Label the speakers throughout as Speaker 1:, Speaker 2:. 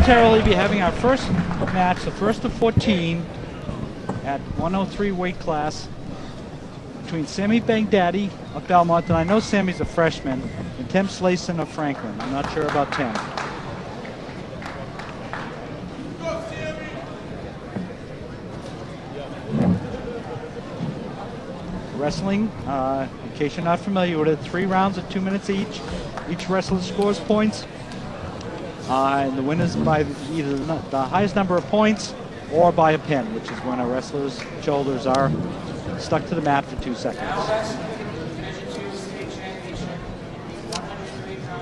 Speaker 1: momentarily be having our first match, the first of 14 at 103 weight class between Sammy Baghdadi of Belmont, and I know Sammy's a freshman, and Tim Slayson of Franklin. I'm not sure about Tim. Wrestling, in case you're not familiar with it, 3 rounds of 2 minutes each. Each wrestler scores points, and the winners by either the highest number of points or by a pin, which is when a wrestler's shoulders are stuck to the mat for 2 seconds.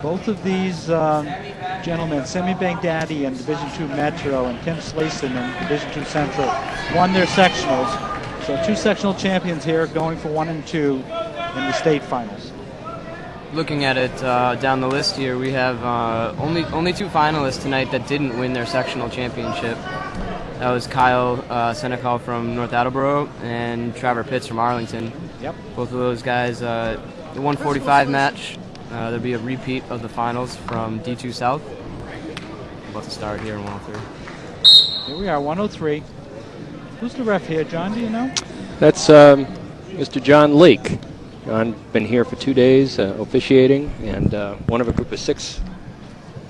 Speaker 1: Both of these gentlemen, Sammy Baghdadi in Division II Metro and Tim Slayson in Division II Central, won their sectionals. So 2 sectional champions here going for 1 and 2 in the state finals.
Speaker 2: Looking at it down the list here, we have only 2 finalists tonight that didn't win their sectional championship. That was Kyle Senecal from North Attleboro and Trevor Pitts from Arlington.
Speaker 1: Yep.
Speaker 2: Both of those guys, the 145 match, there'll be a repeat of the finals from D2 South. About to start here in 103.
Speaker 1: Here we are, 103. Who's the ref here, John? Do you know?
Speaker 3: That's Mr. John Lake. John been here for 2 days officiating, and one of a group of 6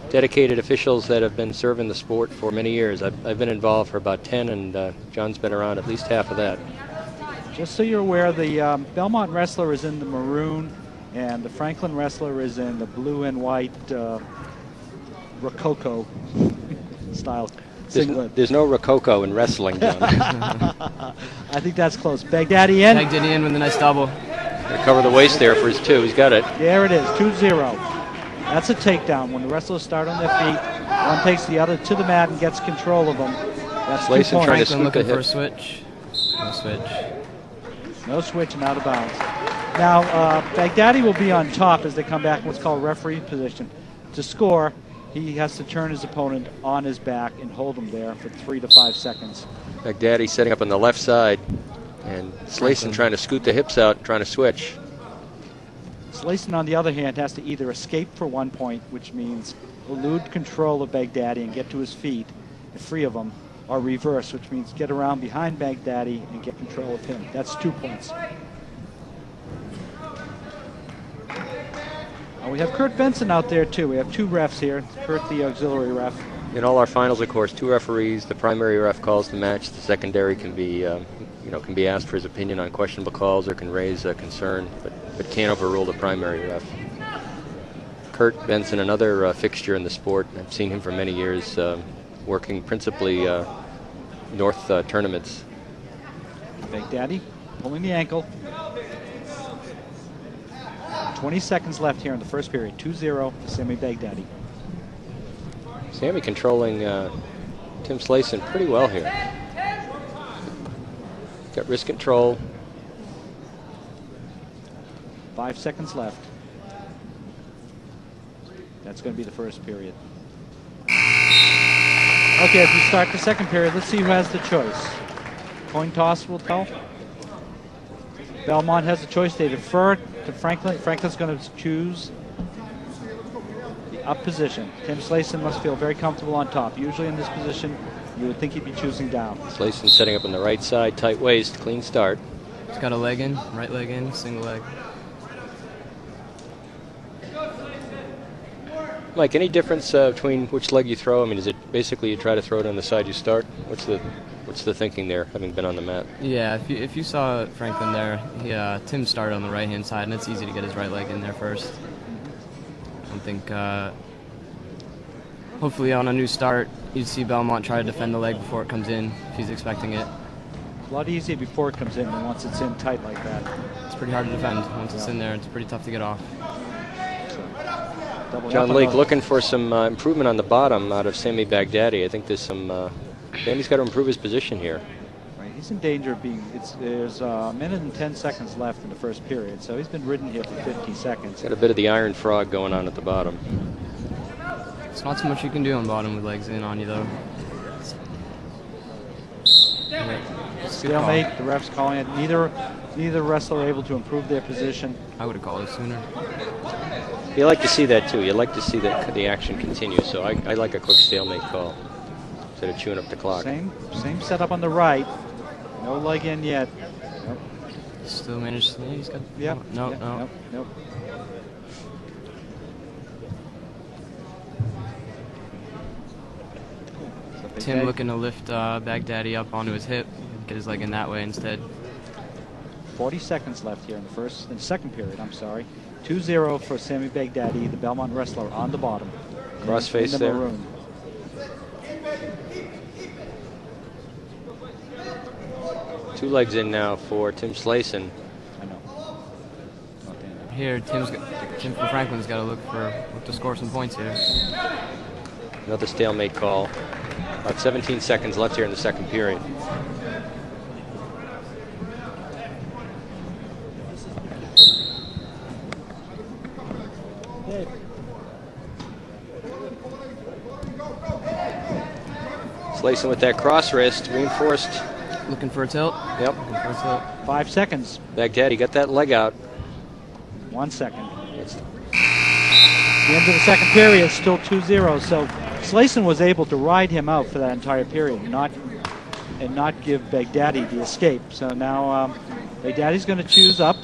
Speaker 3: dedicated officials that have been serving the sport for many years. I've been involved for about 10, and John's been around at least half of that.
Speaker 1: Just so you're aware, the Belmont wrestler is in the maroon, and the Franklin wrestler is in the blue and white Rococo style.
Speaker 3: There's no Rococo in wrestling, John.
Speaker 1: I think that's close. Baghdadi in.
Speaker 2: Baghdadi in with a nice double.
Speaker 3: Gonna cover the waist there for his 2. He's got it.
Speaker 1: There it is, 2-0. That's a takedown. When the wrestlers start on their feet, one takes the other to the mat and gets control of them. That's 2 points.
Speaker 3: Trying to
Speaker 2: Franklin looking for a switch. No switch.
Speaker 1: No switch and out of bounds. Now, Baghdadi will be on top as they come back in what's called referee position. To score, he has to turn his opponent on his back and hold him there for 3 to 5 seconds.
Speaker 3: Baghdadi setting up on the left side, and Slayson trying to scoot the hips out, trying to switch.
Speaker 1: Slayson, on the other hand, has to either escape for 1 point, which means elude control of Baghdadi and get to his feet, the 3 of them, or reverse, which means get around behind Baghdadi and get control of him. That's 2 points. We have Kurt Benson out there too. We have 2 refs here. Kurt, the auxiliary ref.
Speaker 3: In all our finals, of course, 2 referees. The primary ref calls the match. The secondary can be, can be asked for his opinion on questionable calls or can raise a concern, but can't overrule the primary ref. Kurt Benson, another fixture in the sport. I've seen him for many years, working principally North tournaments.
Speaker 1: Baghdadi pulling the ankle. 20 seconds left here in the first period. 2-0 for Sammy Baghdadi.
Speaker 3: Sammy controlling Tim Slayson pretty well here. Got wrist control.
Speaker 1: 5 seconds left. That's going to be the first period. Okay, as we start the second period, let's see who has the choice. Coin toss will tell. Belmont has a choice. They defer to Franklin. Franklin's going to choose the up position. Tim Slayson must feel very comfortable on top. Usually in this position, you would think he'd be choosing down.
Speaker 3: Slayson setting up on the right side, tight waist, clean start.
Speaker 2: He's got a leg in, right leg in, single leg.
Speaker 3: Mike, any difference between which leg you throw? I mean, is it basically you try to throw it on the side you start? What's the thinking there, having been on the mat?
Speaker 2: Yeah, if you saw Franklin there, Tim started on the right-hand side, and it's easy to get his right leg in there first. I think hopefully on a new start, you'd see Belmont try to defend the leg before it comes in, if he's expecting it.
Speaker 1: It's a lot easier before it comes in than once it's in tight like that.
Speaker 2: It's pretty hard to defend. Once it's in there, it's pretty tough to get off.
Speaker 3: John Lake looking for some improvement on the bottom out of Sammy Baghdadi. I think there's some... Sammy's got to improve his position here.
Speaker 1: Right, he's in danger of being... There's a minute and 10 seconds left in the first period, so he's been ridden here for 50 seconds.
Speaker 3: Got a bit of the iron frog going on at the bottom.
Speaker 2: It's not so much you can do on bottom with legs in on you, though.
Speaker 1: Stalemate, the ref's calling it. Neither wrestler able to improve their position.
Speaker 2: I would have called it sooner.
Speaker 3: You like to see that too. You like to see that the action continue. So I like a quick stalemate call instead of chewing up the clock.
Speaker 1: Same setup on the right. No leg in yet. Nope.
Speaker 2: Still managed. Yeah, he's got.
Speaker 1: Yep.
Speaker 2: No,
Speaker 1: Yep.
Speaker 2: no.
Speaker 1: Nope. Nope.
Speaker 2: Tim looking to lift Baghdadi up onto his hip, get his leg in that way instead.
Speaker 1: 40 seconds left here in the second period. I'm sorry. 2-0 for Sami Baghdadi, the Belmont wrestler, on the bottom.
Speaker 3: Crossface
Speaker 1: in the
Speaker 3: there.
Speaker 1: Maroon.
Speaker 3: Two legs in now for Tim Slayson.
Speaker 1: I know.
Speaker 2: Here, Tim from Franklin's got to look to score some points here.
Speaker 3: Another stalemate call. About 17 seconds left here in the second period. Slayson with that cross wrist, reinforced.
Speaker 2: Looking for a tilt.
Speaker 3: Yep.
Speaker 2: Looking for a tilt.
Speaker 1: 5 seconds.
Speaker 3: Baghdadi got that leg out.
Speaker 1: 1 second. It's the end of the second period, still 2-0. So Slayson was able to ride him out for that entire period, and not give Baghdadi the escape. So now Baghdadi's going to choose up.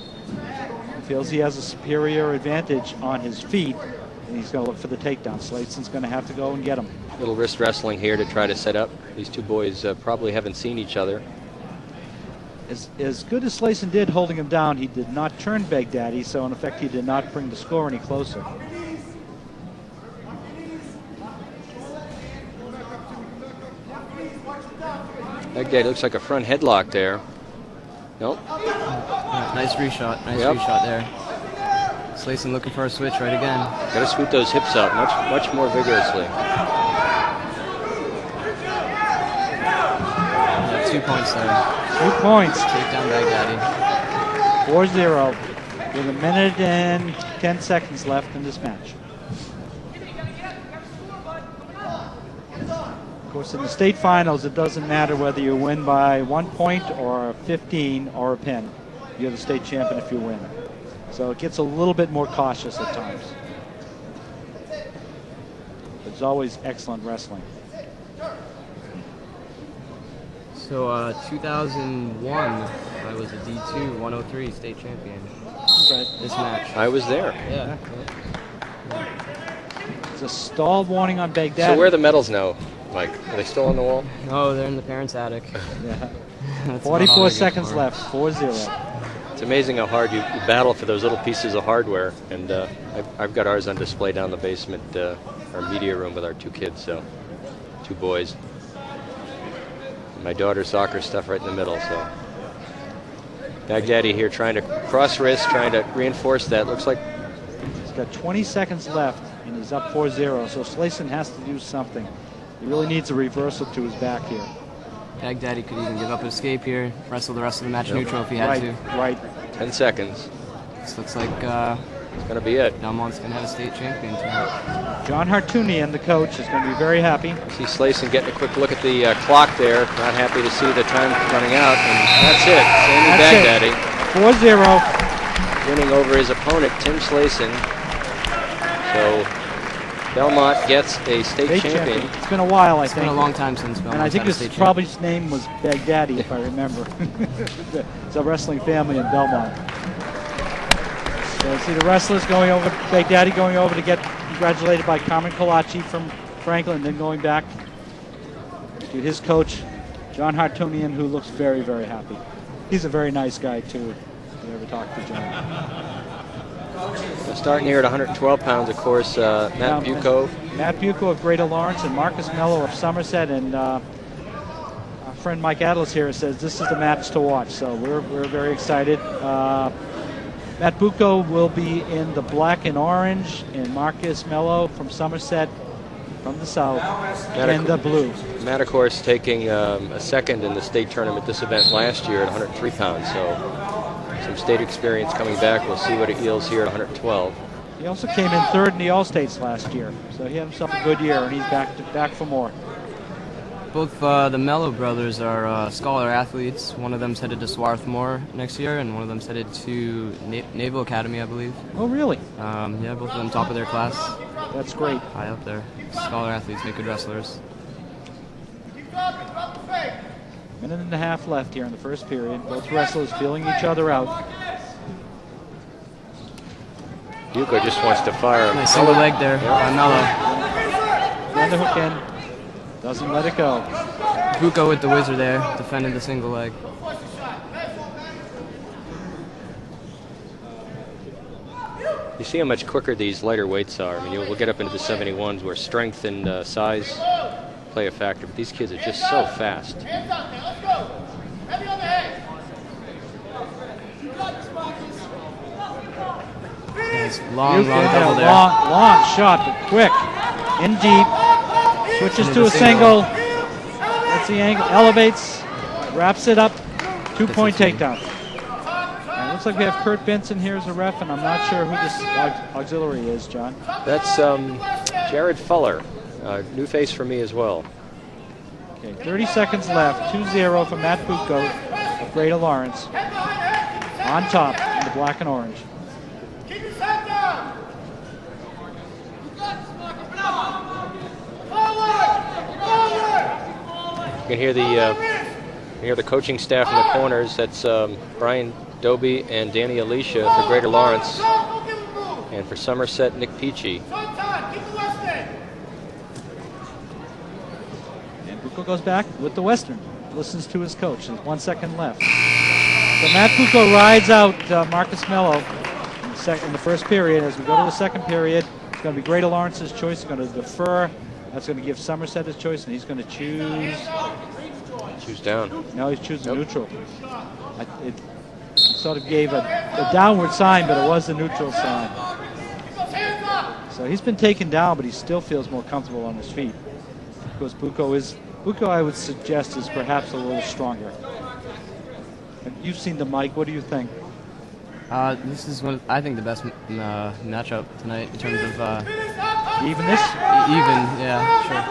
Speaker 1: He feels he has a superior advantage on his feet, and he's going to look for the takedown. Slayson's going to have to go and get him.
Speaker 3: Little wrist wrestling here to try to set up. These two boys probably haven't seen each other.
Speaker 1: As good as Slayson did holding him down, he did not turn Baghdadi, so in effect he did not bring the score any closer.
Speaker 3: Baghdadi looks like a front headlock there. Nope.
Speaker 2: Nice reshot. Nice reshot there. Slayson looking for a switch right again.
Speaker 3: Got to sweep those hips out much more vigorously.
Speaker 2: 2 points there.
Speaker 1: 2 points.
Speaker 2: Take down Baghdadi.
Speaker 1: 4-0 with 1 minute and 10 seconds left in this match. Of course, in the state finals, it doesn't matter whether you win by 1 point or 15 or a pin. You're the state champion if you win. So it gets a little bit more cautious at times. It's always excellent wrestling.
Speaker 2: So 2001, I was a D2 103 state champion.
Speaker 1: Right.
Speaker 2: This match.
Speaker 3: I was there.
Speaker 2: Yeah.
Speaker 1: It's a stall warning on Baghdadi.
Speaker 3: So where are the medals now, Mike? Are they still on the wall?
Speaker 2: No, they're in the parents' attic.
Speaker 1: Yeah.
Speaker 2: That's
Speaker 1: 44 seconds left. 4-0.
Speaker 3: It's amazing how hard you battle for those little pieces of hardware. And I've got ours on display down the basement, our media room with our 2 kids, so 2 boys. My daughter's soccer stuff right in the middle. So Baghdadi here trying to cross wrist, trying to reinforce that. Looks like
Speaker 1: he's got 20 seconds left, and he's up 4-0. So Slayson has to do something. He really needs a reversal to his back here.
Speaker 2: Baghdadi could even give up an escape here, wrestle the rest of the match neutral if he had to.
Speaker 1: Right.
Speaker 3: 10 seconds.
Speaker 2: This looks like
Speaker 3: it's going to be it.
Speaker 2: Belmont's going to have a state champion tonight.
Speaker 1: John Hartunian, the coach, is going to be very happy.
Speaker 3: See Slayson getting a quick look at the clock there. Not happy to see the time running out. And that's it. Sami Baghdadi
Speaker 1: 4-0.
Speaker 3: winning over his opponent, Tim Slayson. So Belmont gets a state champion.
Speaker 1: It's been a while, I think.
Speaker 2: It's been a long time since Belmont.
Speaker 1: And I think his name was Baghdadi, if I remember. It's a wrestling family in Belmont. So see the wrestlers going over, Baghdadi going over to get congratulated by Carmen Colaci from Franklin, then going back to his coach, John Hartunian, who looks very, very happy. He's a very nice guy, too, if you ever talk to John.
Speaker 3: Starting here at 112 pounds, of course, Matt Bucco.
Speaker 1: Matt Bucco of Greater Lawrence and Marcus Mello of Somerset, and our friend Mike Atlas here says this is the match to watch, so we're very excited. Matt Bucco will be in the black and orange, and Marcus Mello from Somerset from the south in the blue.
Speaker 3: Matt, of course, taking a second in the state tournament this event last year at 103 pounds, so some state experience coming back. We'll see what it yields here at 112.
Speaker 1: He also came in third in the All-States last year, so he had himself a good year, and he's back for more.
Speaker 2: Both the Mello brothers are scholar athletes. One of them's headed to Swarthmore next year, and one of them's headed to Naval Academy, I believe.
Speaker 1: Oh, really?
Speaker 2: Yeah, both of them top of their class.
Speaker 1: That's great.
Speaker 2: High up there. Scholar athletes make good wrestlers.
Speaker 1: Minute and a half left here in the first period. Both wrestlers feeling each other out.
Speaker 3: Bucco just wants to fire.
Speaker 2: Nice single leg there by Mello.
Speaker 1: And the hook in. Doesn't let it go.
Speaker 2: Bucco with the whizzer there, defending the single leg.
Speaker 3: You see how much quicker these lighter weights are. I mean, we'll get up into the 71s where strength and size play a factor, but these kids are just so fast.
Speaker 2: Nice long double there.
Speaker 1: Long shot, but quick. In deep. Switches to a single. That's the angle. Elevates. Wraps it up. 2-point takedown. And it looks like we have Kurt Benson here as a ref, and I'm not sure who this auxiliary is, John.
Speaker 3: That's Jared Fuller. New face for me as well.
Speaker 1: Okay, 30 seconds left. 2-0 for Matt Bucco of Greater Lawrence. On top in the black and orange.
Speaker 3: You can hear the coaching staff in the corners. That's Brian Doby and Danny Alicia for Greater Lawrence, and for Somerset, Nick Peachy.
Speaker 1: And Bucco goes back with the Western. Listens to his coach. There's 1 second left. So Matt Bucco rides out Marcus Mello in the first period. As we go to the second period, it's going to be Greater Lawrence's choice. He's going to defer. That's going to give Somerset his choice, and he's going to choose
Speaker 3: down.
Speaker 1: No, he's choosing neutral. It sort of gave a downward sign, but it was the neutral sign. So he's been taken down, but he still feels more comfortable on his feet. Because Bucco, I would suggest, is perhaps a little stronger. You've seen the mic. What do you think?
Speaker 2: This is I think the best matchup tonight in terms of
Speaker 1: evenness.
Speaker 2: Even, yeah, sure.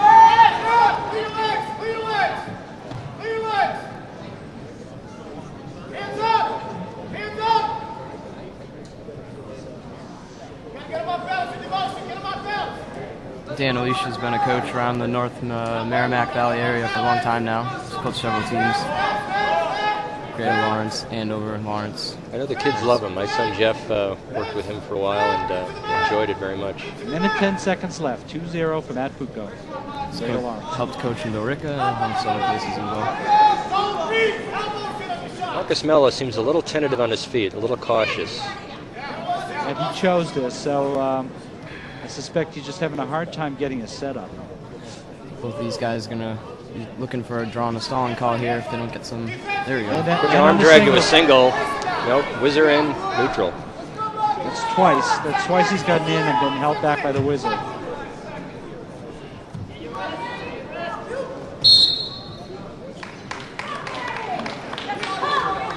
Speaker 2: Dan Alicia's been a coach around the North Merrimack Valley area for a long time now. He's coached several teams. Greater Lawrence, Andover, Lawrence.
Speaker 3: I know the kids love him. My son Jeff worked with him for a while and enjoyed it very much.
Speaker 1: Minute 10 seconds left. 2-0 for Matt Bucco. Greater Lawrence.
Speaker 2: Helped coach in Billerica and some other places as well.
Speaker 3: Marcus Mello seems a little tentative on his feet, a little cautious.
Speaker 1: And he chose this, so I suspect he's just having a hard time getting a setup.
Speaker 2: Both these guys are going to be looking for a draw and a stalling call here if they don't get some. There you go.
Speaker 3: Quick arm drag to a single. Nope, whizzer in, neutral.
Speaker 1: That's twice. That's twice he's gotten in and been held back by the whizzer.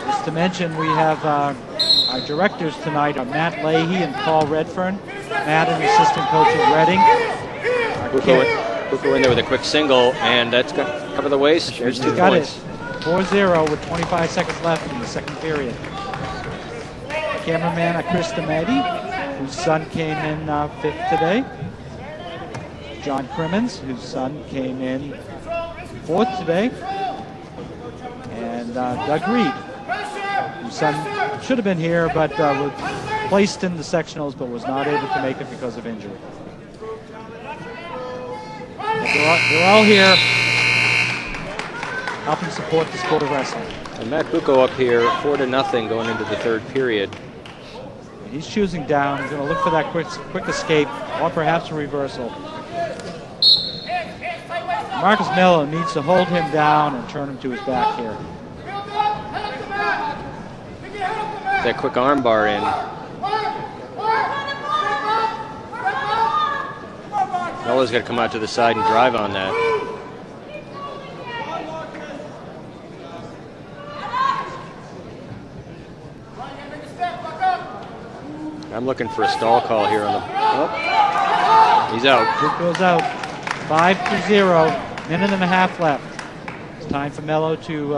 Speaker 1: Just to mention, we have our directors tonight are Matt Leahy and Paul Redfern. Matt, an assistant coach at Reading.
Speaker 3: Bucco in there with a quick single, and that's going to cover the waist. There's 2 points.
Speaker 1: 4-0 with 25 seconds left in the second period. Cameraman Chris DeMedi, whose son came in 5th today. John Crimmins, whose son came in 4th today. And Doug Reed, whose son should have been here, but was placed in the sectionals, but was not able to make it because of injury. They're all here helping support the sport of wrestling.
Speaker 3: And Matt Bucco up here, 4-0 going into the third period.
Speaker 1: And he's choosing down. He's going to look for that quick escape, or perhaps a reversal. Marcus Mello needs to hold him down and turn him to his back here.
Speaker 3: That quick arm bar in. Mello's got to come out to the side and drive on that. I'm looking for a stall call here on the. Oh, he's out.
Speaker 1: Bucco's out. 5-0. Minute and a half left. It's time for Mello to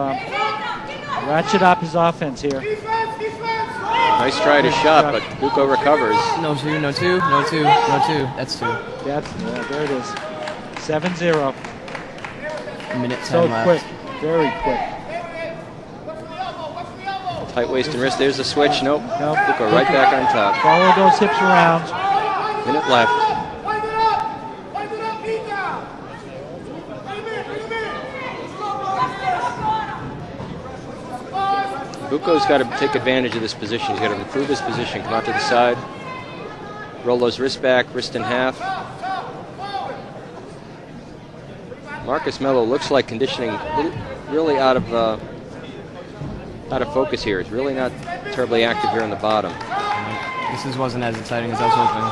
Speaker 1: ratchet up his offense here.
Speaker 3: Nice try to shot, but Bucco recovers.
Speaker 2: No two, no two, no two, no two. That's two.
Speaker 1: Yeah, there it is. 7-0.
Speaker 2: A minute 10
Speaker 1: So
Speaker 2: left.
Speaker 1: quick, very quick.
Speaker 3: Tight waist and wrist. There's the switch. Nope.
Speaker 1: Nope.
Speaker 3: Bucco right back on top.
Speaker 1: Follow those hips around.
Speaker 3: Minute left. Bucco's got to take advantage of this position. He's got to improve his position. Come out to the side. Roll those wrists back, wrist in half. Marcus Mello looks like conditioning really out of focus here. He's really not terribly active here on the bottom.
Speaker 2: This wasn't as exciting as I was hoping.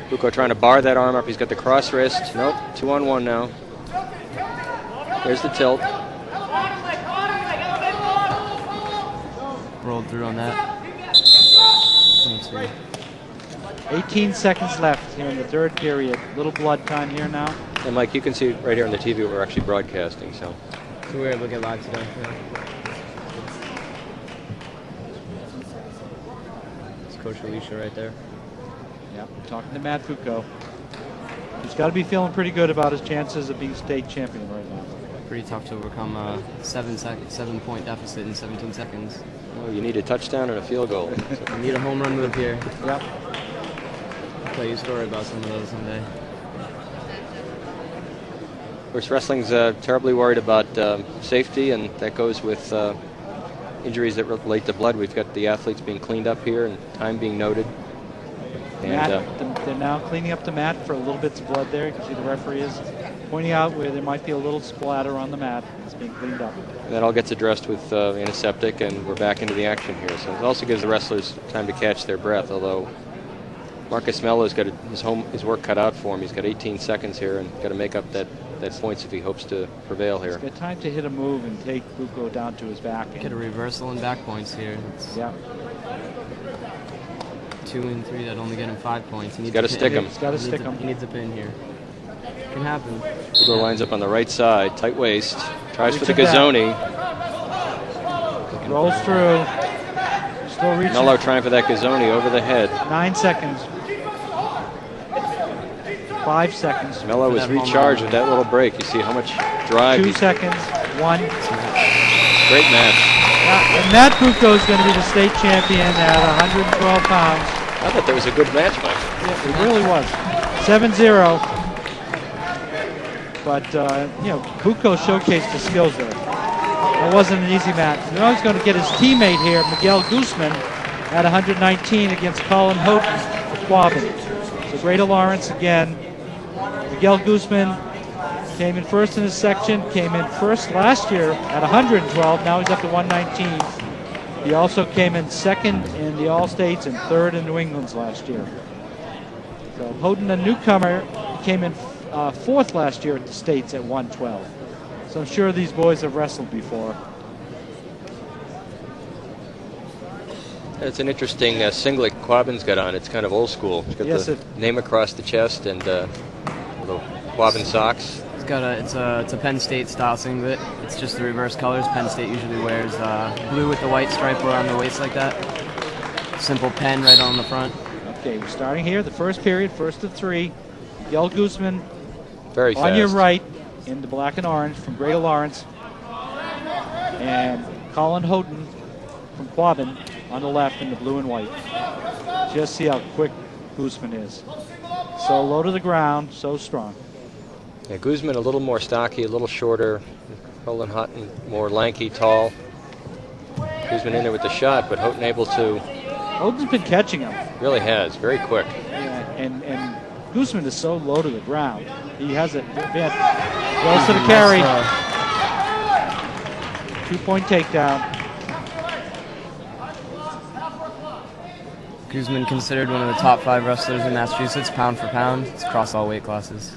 Speaker 3: Bucco trying to bar that arm up. He's got the cross wrist. Nope. 2-on-1 now. There's the tilt.
Speaker 2: Rolled through on that. 22.
Speaker 1: 18 seconds left here in the third period. Little blood time here now.
Speaker 3: And Mike, you can see right here on the TV what we're actually broadcasting. So
Speaker 2: So we're able to get live today. Yeah. It's Coach Alicia right there.
Speaker 1: Yeah, talking to Matt Bucco. He's got to be feeling pretty good about his chances of being state champion right now.
Speaker 2: Pretty tough to overcome a 7-point deficit in 17 seconds.
Speaker 3: oh, you need a touchdown and a field goal.
Speaker 2: You need a home run move here.
Speaker 1: Yep.
Speaker 2: I'll tell you a story about some of those someday.
Speaker 3: Of course, wrestling's terribly worried about safety, and that goes with injuries that relate to blood. We've got the athletes being cleaned up here and time being noted. And
Speaker 1: they're now cleaning up the mat for a little bits of blood there. You can see the referee is pointing out where there might be a little splatter on the mat. It's being cleaned up.
Speaker 3: that all gets addressed with antiseptic, and we're back into the action here. So it also gives the wrestlers time to catch their breath, although Marcus Mello's got his work cut out for him. He's got 18 seconds here and got to make up that points if he hopes to prevail here.
Speaker 1: He's got time to hit a move and take Bucco down to his back.
Speaker 2: Get a reversal and back points here.
Speaker 1: Yeah.
Speaker 2: 2 and 3 that only get him 5 points.
Speaker 3: He's got to stick him.
Speaker 1: He's got to stick him.
Speaker 2: He needs a pin here. Can happen.
Speaker 3: Bucco lines up on the right side, tight waist, tries for the
Speaker 1: Reaching back.
Speaker 3: Gazzoni.
Speaker 1: Rolls through. Still reaching.
Speaker 3: Mello trying for that Gazzoni over the head.
Speaker 1: 9 seconds. 5 seconds.
Speaker 3: Mello was recharged with that little break. You see how much drive.
Speaker 1: 2 seconds. 1.
Speaker 3: Great match.
Speaker 1: And Matt Bucco is going to be the state champion at 112 pounds.
Speaker 3: I thought that was a good match, Mike.
Speaker 1: Yeah, it really was. 7-0. But, Bucco showcased his skills there. That wasn't an easy match. Now he's going to get his teammate here, Miguel Guzman, at 119 against Colin Houghton for Quabbin. So Greater Lawrence again. Miguel Guzman came in first in his section, came in first last year at 112. Now he's up to 119. He also came in second in the All-States and third in New England's last year. So Houghton, a newcomer, came in fourth last year at the States at 112. So I'm sure these boys have wrestled before.
Speaker 3: It's an interesting singlet Quabbin's got on. It's kind of old school. It's got the name across the chest and the Quabbin socks.
Speaker 2: It's a Penn State style singlet. It's just the reverse colors. Penn State usually wears blue with the white stripe around the waist like that. Simple Penn right on the front.
Speaker 1: Okay, we're starting here. The first period, first of 3. Miguel Guzman
Speaker 3: very fast.
Speaker 1: On your right in the black and orange from Greater Lawrence. And Colin Houghton from Quabbin on the left in the blue and white. Just see how quick Guzman is. So low to the ground, so strong.
Speaker 3: Yeah, Guzman a little more stocky, a little shorter. Colin Houghton more lanky, tall. Guzman in there with the shot, but Houghton able to.
Speaker 1: Houghton's been catching him.
Speaker 3: Really has, very quick.
Speaker 1: Yeah, and Guzman is so low to the ground. He has it. Goes to the carry. 2-point takedown.
Speaker 2: Guzman considered one of the top 5 wrestlers in Massachusetts, pound for pound. It's across all weight classes.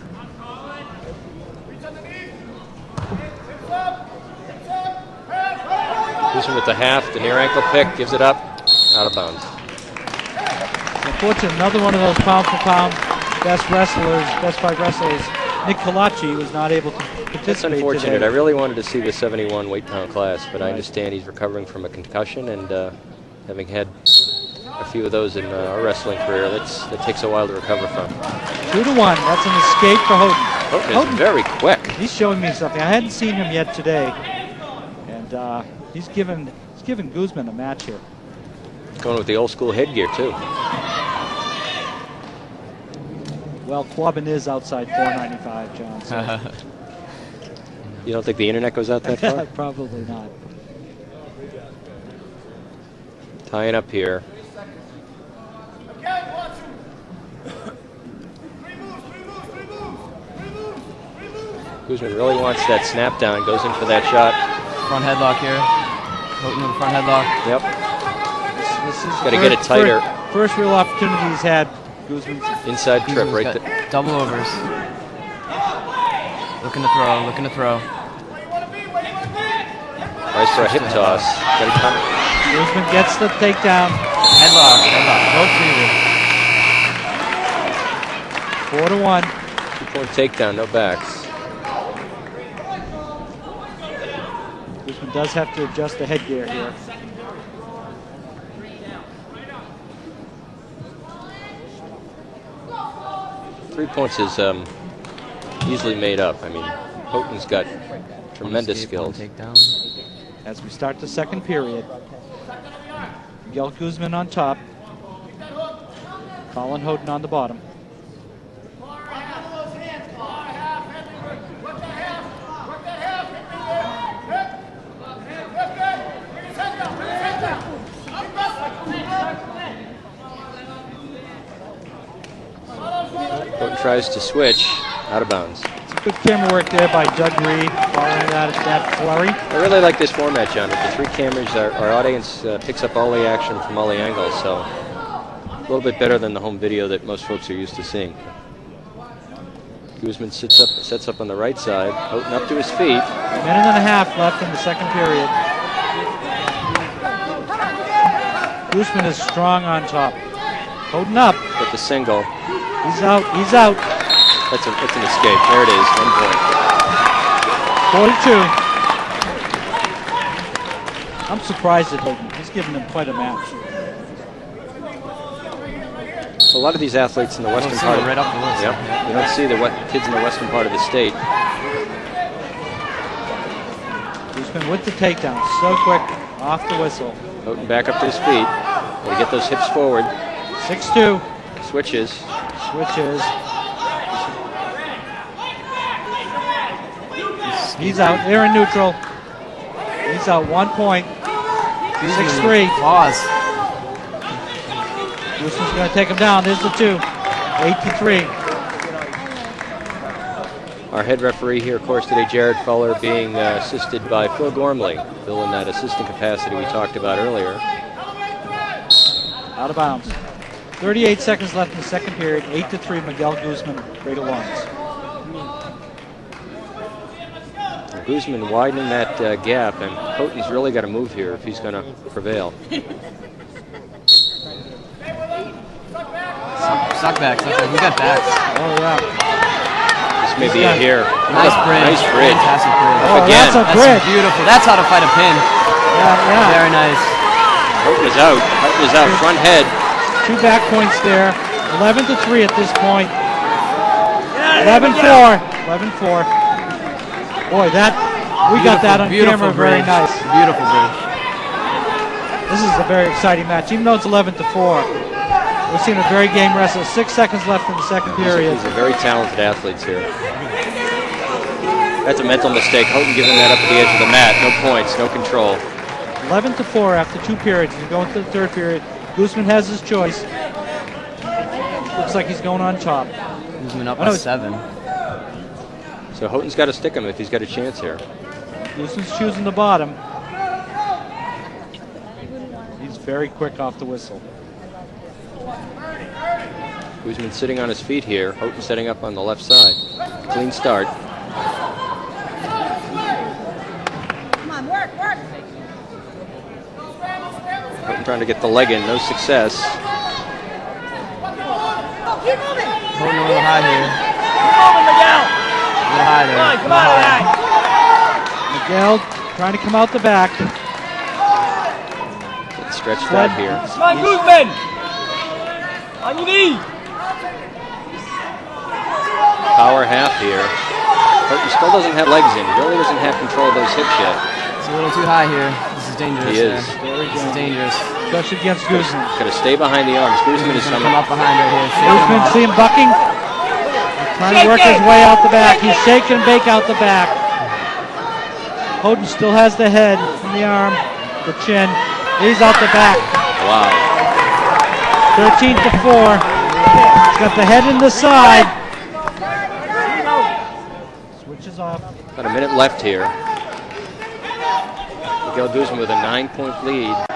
Speaker 3: Guzman with the half, the near ankle pick, gives it up, out of bounds.
Speaker 1: Unfortunately, another one of those pound for pound best 5 wrestlers Nick Kalachi was not able to participate
Speaker 3: That's unfortunate.
Speaker 1: today.
Speaker 3: I really wanted to see the 71 weight-pound class, but I understand he's recovering from a concussion, and having had a few of those in our wrestling career, that takes a while to recover from.
Speaker 1: 2-1. That's an escape for Houghton.
Speaker 3: Houghton is very quick.
Speaker 1: He's showing me something. I hadn't seen him yet today, and he's given Guzman a match here.
Speaker 3: Going with the old-school headgear, too.
Speaker 1: Well, Quabbin is outside 495, John. So.
Speaker 3: You don't think the internet goes out that far?
Speaker 1: Probably not.
Speaker 3: Tying up here. Guzman really wants that snap down, goes in for that shot.
Speaker 2: Front headlock here. Houghton with a front headlock.
Speaker 3: Yep.
Speaker 1: This is
Speaker 3: Got to get it tighter.
Speaker 1: First real opportunity he's had. Guzman's
Speaker 3: Inside trip
Speaker 2: Guzman's
Speaker 3: right
Speaker 2: got
Speaker 3: there.
Speaker 2: double overs. Looking to throw, looking to throw.
Speaker 3: Tries for a hip toss. Got to come.
Speaker 1: Guzman gets the takedown.
Speaker 2: Headlock, headlock. No feeder.
Speaker 1: 4-1.
Speaker 3: 2-point takedown, no backs.
Speaker 1: Guzman does have to adjust the headgear here.
Speaker 3: Three points is easily made up. I mean, Houghton's got tremendous skills.
Speaker 2: Takedown.
Speaker 1: As we start the second period, Miguel Guzman on top. Colin Houghton on the bottom.
Speaker 3: Houghton tries to switch, out of bounds.
Speaker 1: It's a good camera work there by Doug Reed following that flurry.
Speaker 3: I really like this format, John. With the three cameras, our audience picks up all the action from all the angles, so a little bit better than the home video that most folks are used to seeing. Guzman sets up on the right side, Houghton up to his feet.
Speaker 1: A minute and a half left in the second period. Guzman is strong on top. Houghton up.
Speaker 3: With the single.
Speaker 1: He's out. He's out.
Speaker 3: That's an escape. There it is. 1 point.
Speaker 1: 42. I'm surprised at Houghton. He's given them quite a match.
Speaker 3: A lot of these athletes in the western part of
Speaker 2: right off the list.
Speaker 3: Yep. You don't see the kids in the western part of the state.
Speaker 1: Guzman with the takedown. So quick. Off the whistle.
Speaker 3: Houghton back up to his feet. Got to get those hips forward.
Speaker 1: 6-2.
Speaker 3: Switches.
Speaker 1: Switches. He's out. They're in neutral. He's out 1 point. 6-3.
Speaker 2: Pause.
Speaker 1: Guzman's going to take him down. There's the 2. 8-3.
Speaker 3: Our head referee here, of course, today, Jared Fuller, being assisted by Phil Gormley. Phil in that assistant capacity we talked about earlier.
Speaker 1: Out of bounds. 38 seconds left in the second period. 8-3. Miguel Guzman, Great Alliance.
Speaker 3: Guzman widening that gap, and Houghton's really got to move here if he's going to prevail.
Speaker 2: Suck backs. We got backs.
Speaker 1: Oh, yeah.
Speaker 3: This may be it here.
Speaker 2: Nice bridge.
Speaker 3: Nice bridge.
Speaker 2: Fantastic bridge.
Speaker 1: Oh,
Speaker 3: Again.
Speaker 1: that's a
Speaker 2: That's
Speaker 1: bridge.
Speaker 2: beautiful. That's how to fight a pin.
Speaker 1: Yeah.
Speaker 2: Very nice.
Speaker 3: Houghton is out. Houghton is out. Front head.
Speaker 1: 2 back points there. 11-3 at this point. 11-4. 11-4. Boy, we got that on
Speaker 2: Beautiful
Speaker 1: camera. Very
Speaker 2: bridge.
Speaker 1: nice.
Speaker 2: Beautiful bridge.
Speaker 1: This is a very exciting match, even though it's 11-4. We're seeing a very game wrestle. 6 seconds left in the second period.
Speaker 3: These are very talented athletes here. That's a mental mistake. Houghton giving that up at the edge of the mat. No points, no control.
Speaker 1: 11-4 after 2 periods. He's going to the third period. Guzman has his choice. Looks like he's going on top.
Speaker 2: Guzman up by 7.
Speaker 3: So Houghton's got to stick him if he's got a chance here.
Speaker 1: Guzman's choosing the bottom. He's very quick off the whistle.
Speaker 3: Guzman sitting on his feet here. Houghton setting up on the left side. Clean start.
Speaker 4: Come on, work.
Speaker 3: Houghton trying to get the leg in. No success.
Speaker 4: Keep moving.
Speaker 2: Houghton a little high here.
Speaker 4: Keep moving, Miguel.
Speaker 2: little high there.
Speaker 5: Come on, Lad.
Speaker 1: Miguel trying to come out the back.
Speaker 3: It's stretched out here.
Speaker 5: Come on, Guzman. On your knee.
Speaker 3: Power half here. Houghton still doesn't have legs in. He really doesn't have control of those hips yet.
Speaker 2: It's a little too high here. This is dangerous.
Speaker 3: He is.
Speaker 2: This is dangerous.
Speaker 1: Especially against Guzman.
Speaker 3: Got to stay behind the arms. Guzman is
Speaker 2: He's gonna
Speaker 3: coming.
Speaker 2: come up behind right here. Shake him
Speaker 1: Guzman,
Speaker 2: up.
Speaker 1: see him bucking? Trying to work his way out the back. He's shaking and bake out the back. Houghton still has the head and the arm, the chin. He's out the back.
Speaker 3: Wow.
Speaker 1: 13 to 4. He's got the head in the side. Switches off.
Speaker 3: About a minute left here. Miguel Guzman with a 9-point lead.
Speaker 5: Work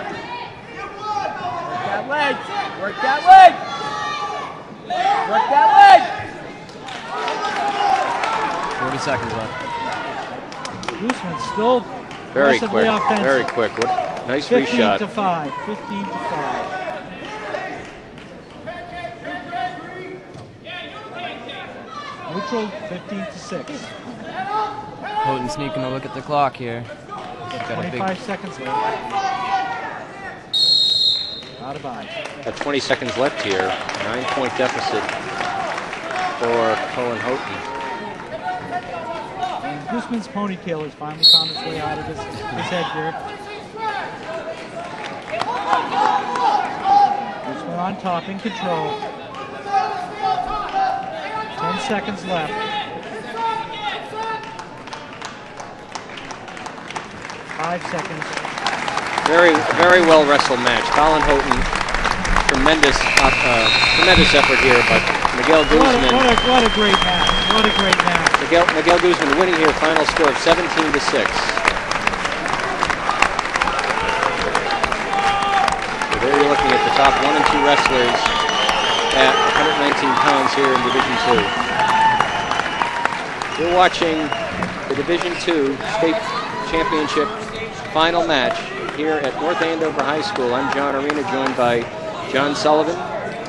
Speaker 5: that leg. Work that leg. Work that leg.
Speaker 2: 40 seconds left.
Speaker 1: Guzman still
Speaker 3: Very
Speaker 1: aggressively
Speaker 3: quick.
Speaker 1: offensive.
Speaker 3: Very quick. What nice
Speaker 1: 15
Speaker 3: reshot.
Speaker 1: to 5. 15 to 5. Neutral 15 to 6.
Speaker 2: Houghton sneaking a look at the clock here. Got a big
Speaker 1: 25 seconds left. Out of bounds.
Speaker 3: Got 20 seconds left here. 9-point deficit for Colin Houghton.
Speaker 1: And Guzman's ponytail has finally found its way out of his headgear. Guzman on top, in control. 10 seconds left. 5 seconds.
Speaker 3: Very well wrestled match. Colin Houghton, tremendous effort here, but Miguel Guzman.
Speaker 1: What a great match. What a great match.
Speaker 3: Miguel Guzman winning here, final score of 17 to 6. So there you're looking at the top 1 and 2 wrestlers at 119 pounds here in Division 2. You're watching the Division 2 State Championship final match here at North Andover High School. I'm John Arena, joined by John Sullivan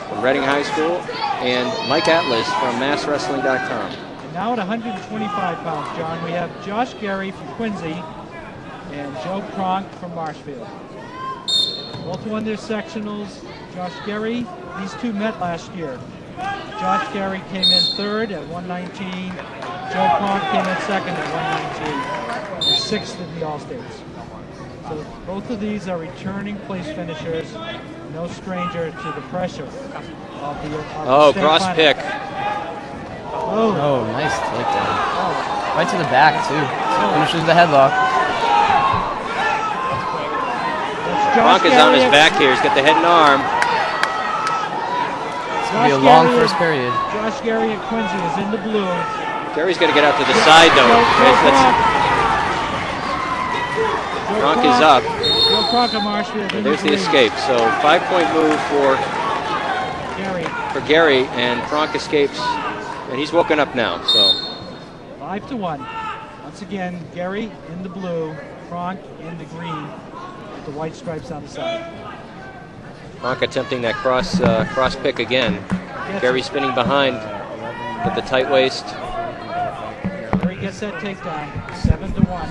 Speaker 3: from Reading High School and Mike Atlas from MassWrestling.com.
Speaker 1: And now at 125 pounds, John, we have Josh Gary from Quincy and Joe Kronk from Marshfield. Both won their sectionals. Josh Gary, these two met last year. Josh Gary came in third at 119. Joe Kronk came in second at 119. And sixth in the All-States. So both of these are returning place finishers. No stranger to the pressure of the state
Speaker 3: cross
Speaker 1: final.
Speaker 3: pick.
Speaker 2: Oh, nice takedown.
Speaker 1: Oh.
Speaker 2: Right to the back, too. Finishes the headlock.
Speaker 1: That's Josh
Speaker 3: Kronk is on his
Speaker 1: Gary.
Speaker 3: back here. He's got the head and arm.
Speaker 2: It's going to be a long first period.
Speaker 1: Josh Gary at Quincy is in the blue.
Speaker 3: Gary's got to get out to the side, though. Kronk is up.
Speaker 1: Joe Kronk of Marshfield. in
Speaker 3: There's the
Speaker 1: green.
Speaker 3: escape. So 5-point move
Speaker 1: Gary.
Speaker 3: for Gary, and Kronk escapes, and he's woken up now. So
Speaker 1: 5 to 1. Once again, Gary in the blue, Kronk in the green, with the white stripes on the side.
Speaker 3: Kronk attempting that cross pick again. Gary spinning behind with the tight waist.
Speaker 1: Gary gets that takedown. 7 to 1.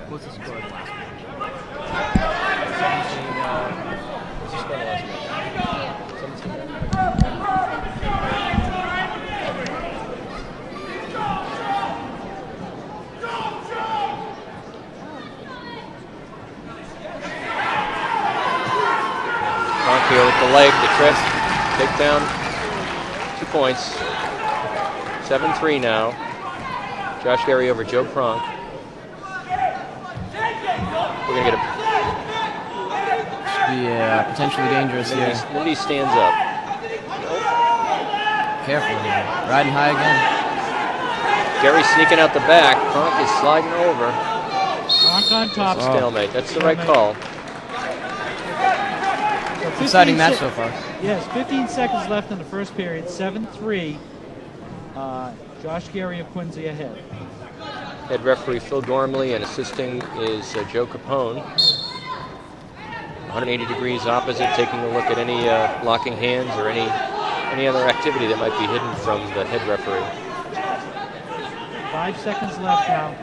Speaker 2: What's the score?
Speaker 3: Kronk here with the leg, the trip, takedown, 2 points. 7-3 now. Josh Gary over Joe Kronk. We're gonna get a.
Speaker 2: Should be potentially dangerous here.
Speaker 3: Lindy stands up.
Speaker 2: Careful here. Riding high again.
Speaker 3: Gary sneaking out the back. Kronk is sliding over.
Speaker 1: Kronk on top.
Speaker 3: Stalemate. That's the right call.
Speaker 1: So 15
Speaker 2: Exciting match so far.
Speaker 1: Yes, 15 seconds left in the first period. 7-3. Josh Gary of Quincy ahead.
Speaker 3: Head referee Phil Gormley, and assisting is Joe Capone. 180 degrees opposite, taking a look at any locking hands or any other activity that might be hidden from the head referee.
Speaker 1: 5 seconds left now.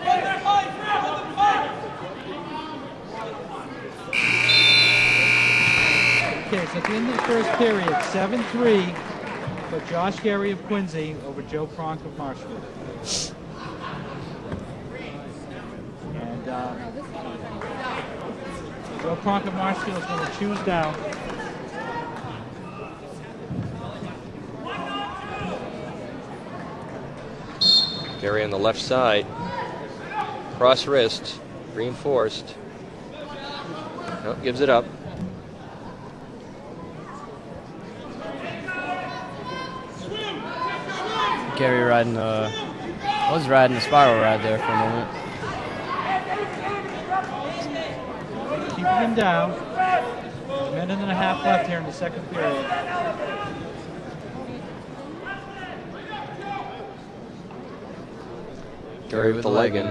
Speaker 1: Okay, so at the end of the first period, 7-3 for Josh Gary of Quincy over Joe Pronk of Marshfield. And Joe Pronk of Marshfield is going to choose down.
Speaker 3: Gary on the left side. Cross wrist, reinforced. Nope, gives it up.
Speaker 2: Gary was riding the spiral ride there for a moment.
Speaker 1: Keeping him down. A minute and a half left here in the second period.
Speaker 3: Gary with the leg in.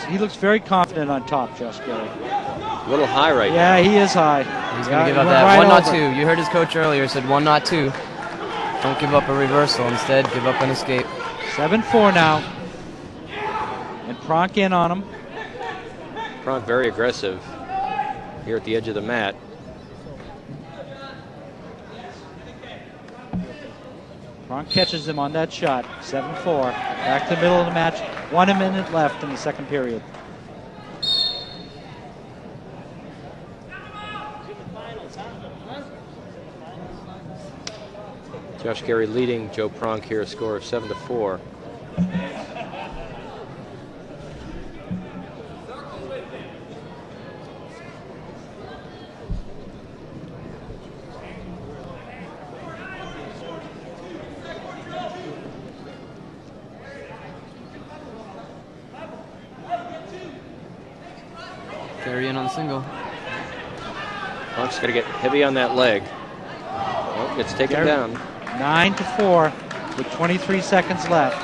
Speaker 1: He looks very confident on top, Josh Gary.
Speaker 3: A little high right now.
Speaker 1: Yeah, he is high.
Speaker 2: He's going to give up that
Speaker 1: right
Speaker 2: 1, not
Speaker 1: over.
Speaker 2: 2. You heard his coach earlier said 1, not 2. Don't give up a reversal. Instead, give up an escape.
Speaker 1: 7-4 now. And Pronk in on him.
Speaker 3: Pronk very aggressive here at the edge of the mat.
Speaker 1: Pronk catches him on that shot. 7-4. Back to the middle of the match. 1 minute left in the second period.
Speaker 3: Josh Gary leading Joe Pronk here, a score of 7-4.
Speaker 2: Gary in on the single.
Speaker 3: Pronk's going to get heavy on that leg. Nope, gets taken
Speaker 1: Gary.
Speaker 3: down.
Speaker 1: 9-4 with 23 seconds left.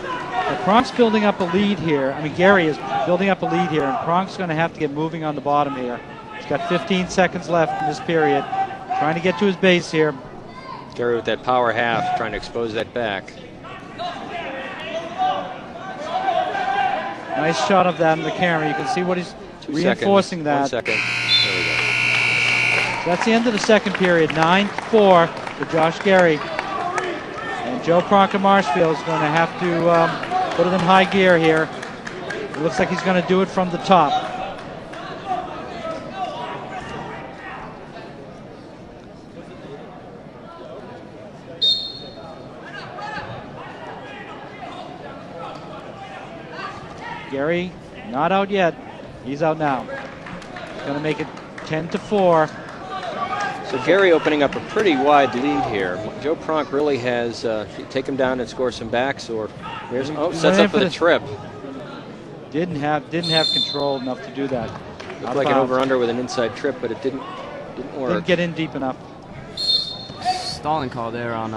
Speaker 1: But Pronk's building up a lead here. I mean, Gary is building up a lead here, and Pronk's going to have to get moving on the bottom here. He's got 15 seconds left in this period. Trying to get to his base here.
Speaker 3: Gary with that power half, trying to expose that back.
Speaker 1: Nice shot of that in the camera. You can see what he's
Speaker 3: 2
Speaker 1: reinforcing
Speaker 3: seconds.
Speaker 1: that.
Speaker 3: 1 second. There we go.
Speaker 1: So that's the end of the second period. 9-4 for Josh Gary. And Joe Pronk of Marshfield is going to have to put it in high gear here. It looks like he's going to do it from the top. Gary not out yet. He's out now. He's going to make it 10-4.
Speaker 3: So Gary opening up a pretty wide lead here. Joe Pronk really has take him down and score some backs, or there's sets up for the trip.
Speaker 1: Didn't have control enough to do that.
Speaker 3: Looked like an over/under with an inside trip, but it didn't work.
Speaker 1: Didn't get in deep enough.
Speaker 2: Stalling call there on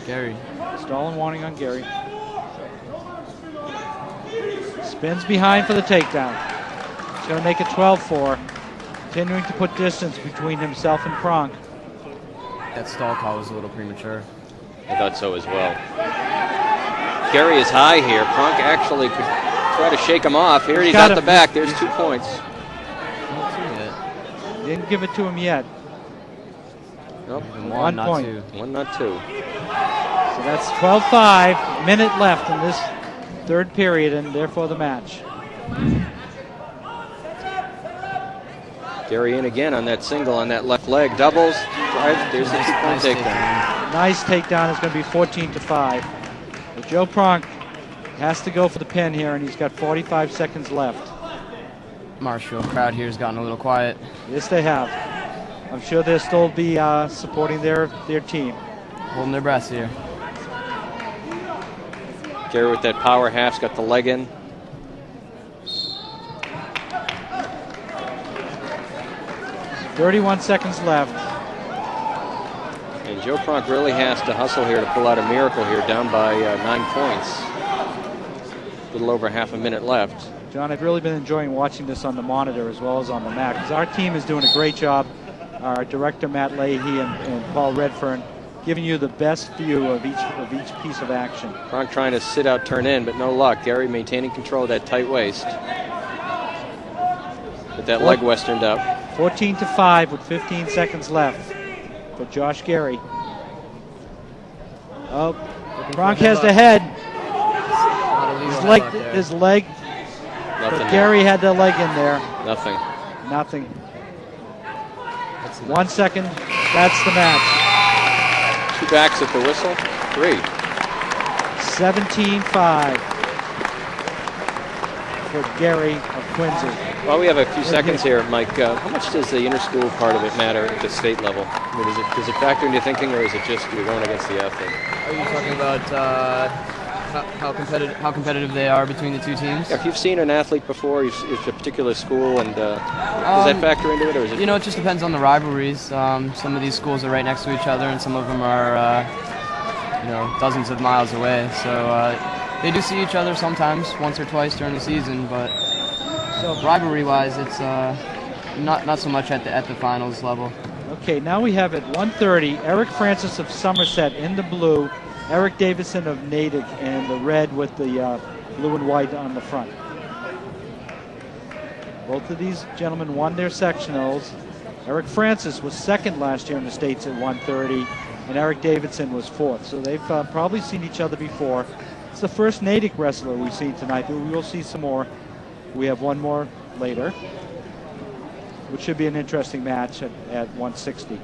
Speaker 2: Gary.
Speaker 1: Stalling warning on Gary. Spins behind for the takedown. He's going to make it 12-4. Continuing to put distance between himself and Pronk.
Speaker 2: That stall call was a little premature.
Speaker 3: I thought so as well. Gary is high here. Pronk actually could try to shake him off. Here he's at the back. There's 2 points.
Speaker 2: Not 2 yet.
Speaker 1: Didn't give it to him yet.
Speaker 3: Nope.
Speaker 2: 1, not
Speaker 1: point.
Speaker 2: 2.
Speaker 3: 1, not 2.
Speaker 1: So that's 12-5. Minute left in this third period, and therefore the match.
Speaker 3: Gary in again on that single on that left leg. Doubles. Drives. There's a 2-point takedown.
Speaker 1: Nice takedown. It's going to be 14-5. But Joe Pronk has to go for the pin here, and he's got 45 seconds left.
Speaker 2: Marshfield crowd here has gotten a little quiet.
Speaker 1: Yes, they have. I'm sure they'll still be supporting their team.
Speaker 2: Holding their breaths here.
Speaker 3: Gary with that power half's got the leg in.
Speaker 1: .31 seconds left.
Speaker 3: And Joe Pronk really has to hustle here to pull out a miracle here, down by 9 points. A little over half a minute left.
Speaker 1: John, I've really been enjoying watching this on the monitor as well as on the mat, because our team is doing a great job. Our director, Matt Leahy, and Paul Redfern giving you the best view of each piece of action.
Speaker 3: Frank trying to sit out, turn in, but no luck. Gary maintaining control of that tight waist. But that leg westerned up.
Speaker 1: 14-5 with 15 seconds left for Josh Gary. Oh, Frank has the head. His leg.
Speaker 3: Nothing
Speaker 1: But Gary had the leg in there.
Speaker 3: Nothing.
Speaker 1: Nothing. 1 second. That's the match.
Speaker 3: 2 backs at the whistle. 3.
Speaker 1: 17-5 for Gary of Quincy.
Speaker 3: Well, we have a few seconds here, Mike. How much does the interschool part of it matter at the state level? I mean, does it factor into thinking, or is it just you're going against the ethic?
Speaker 2: Are you talking about how competitive they are between the two teams?
Speaker 3: Yeah, if you've seen an athlete before, it's a particular school, and does that factor into it, or is it?
Speaker 2: You know, it just depends on the rivalries. Some of these schools are right next to each other, and some of them are, dozens of miles away. So they do see each other sometimes, once or twice during the season. But so rivalry-wise, it's not so much at the finals level.
Speaker 1: Okay, now we have at 1:30 Eric Francis of Somerset in the blue, Eric Davidson of Natick in the red with the blue and white on the front. Both of these gentlemen won their sectionals. Eric Francis was second last year in the States at 1:30, and Eric Davidson was fourth. So they've probably seen each other before. It's the first Natick wrestler we've seen tonight, but we will see some more. We have one more later, which should be an interesting match at 160.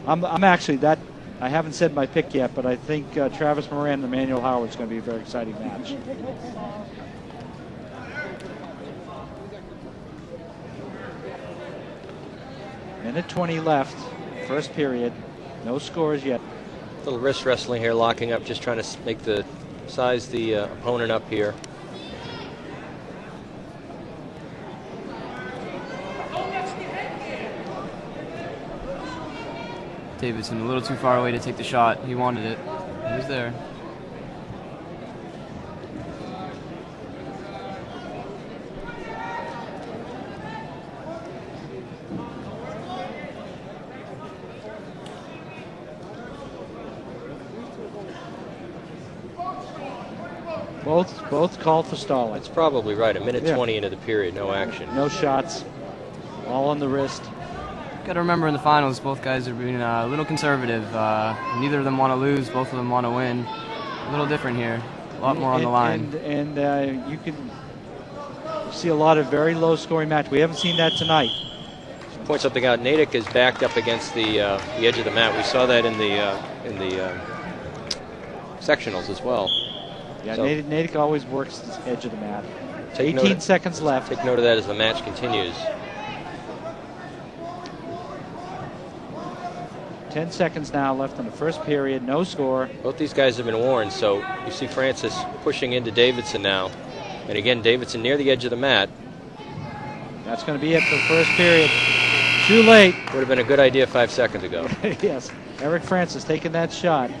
Speaker 1: I'm actually that. I haven't said my pick yet, but I think Travis Moran and Emmanuel Howard is going to be a very exciting match. Minute 20 left, first period. No scores yet.
Speaker 3: Little wrist wrestling here, locking up, just trying to size the opponent up here.
Speaker 2: Davidson a little too far away to take the shot. He wanted it. He was there.
Speaker 1: Both called for stalling.
Speaker 3: That's probably right. A minute
Speaker 1: Yeah.
Speaker 3: 20 into the period, no action.
Speaker 1: No shots, all on the wrist.
Speaker 2: Got to remember in the finals, both guys are being a little conservative. Neither of them want to lose. Both of them want to win. A little different here. A lot more on the line.
Speaker 1: And you can see a lot of very low-scoring match. We haven't seen that tonight.
Speaker 3: Point something out. Natick is backed up against the edge of the mat. We saw that in the sectionals as well.
Speaker 1: Yeah,
Speaker 3: So-
Speaker 1: Natick always works the edge of the mat.
Speaker 3: Take
Speaker 1: 18
Speaker 3: note-
Speaker 1: seconds left.
Speaker 3: Take note of that as the match continues.
Speaker 1: 10 seconds now left in the first period. No score.
Speaker 3: Both these guys have been warned, so you see Francis pushing into Davidson now. And again, Davidson near the edge of the mat.
Speaker 1: That's going to be it for the first period. Too late.
Speaker 3: Would have been a good idea 5 seconds ago.
Speaker 1: Yes, Eric Francis taking that shot.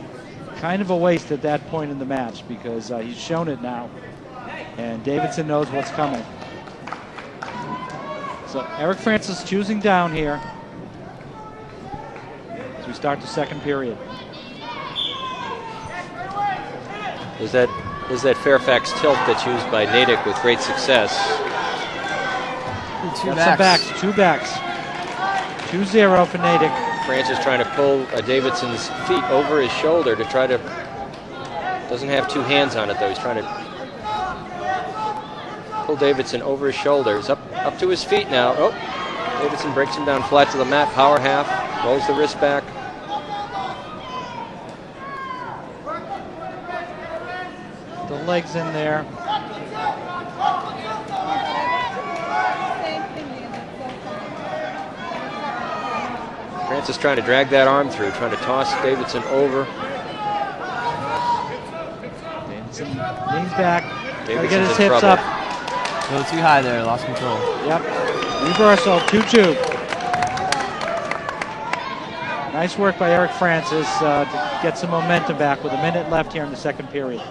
Speaker 1: Kind of a waste at that point in the match because he's shown it now. And Davidson knows what's coming. So Eric Francis choosing down here as we start the second period.
Speaker 3: There's that Fairfax tilt that's used by Natick with great success.
Speaker 2: Two
Speaker 1: Got some backs. Two backs. 2-0 for Natick.
Speaker 3: Francis trying to pull Davidson's feet over his shoulder to try to... Doesn't have two hands on it, though. He's trying to pull Davidson over his shoulders. Up to his feet now. Oh, Davidson breaks him down flat to the mat. Power half. Rolls the wrist back.
Speaker 1: The legs in there.
Speaker 3: Francis trying to drag that arm through, trying to toss Davidson over.
Speaker 1: Davidson leans back. Got to get
Speaker 3: Davidson's
Speaker 1: his
Speaker 3: in
Speaker 1: hips
Speaker 3: trouble.
Speaker 1: up.
Speaker 2: A little too high there. Lost control.
Speaker 1: Yep. Reversal. 2-2. Nice work by Eric Francis to get some momentum back with a minute left here in the second period.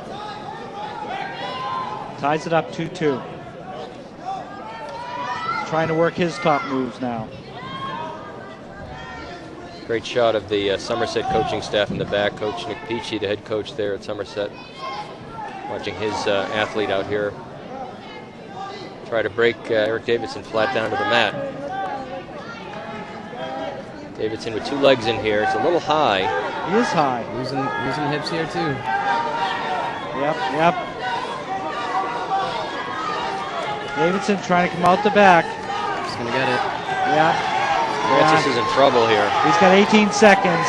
Speaker 1: Ties it up 2-2. Trying to work his top moves now.
Speaker 3: Great shot of the Somerset coaching staff in the back. Coach Nick Peachy, the head coach there at Somerset, watching his athlete out here try to break Eric Davidson flat down to the mat. Davidson with 2 legs in here. It's a little high.
Speaker 1: He is high.
Speaker 2: Losing hips here too.
Speaker 1: Yep. Davidson trying to come out the back.
Speaker 2: Just gonna get it.
Speaker 1: Yeah.
Speaker 3: Francis is in trouble here.
Speaker 1: He's got 18 seconds.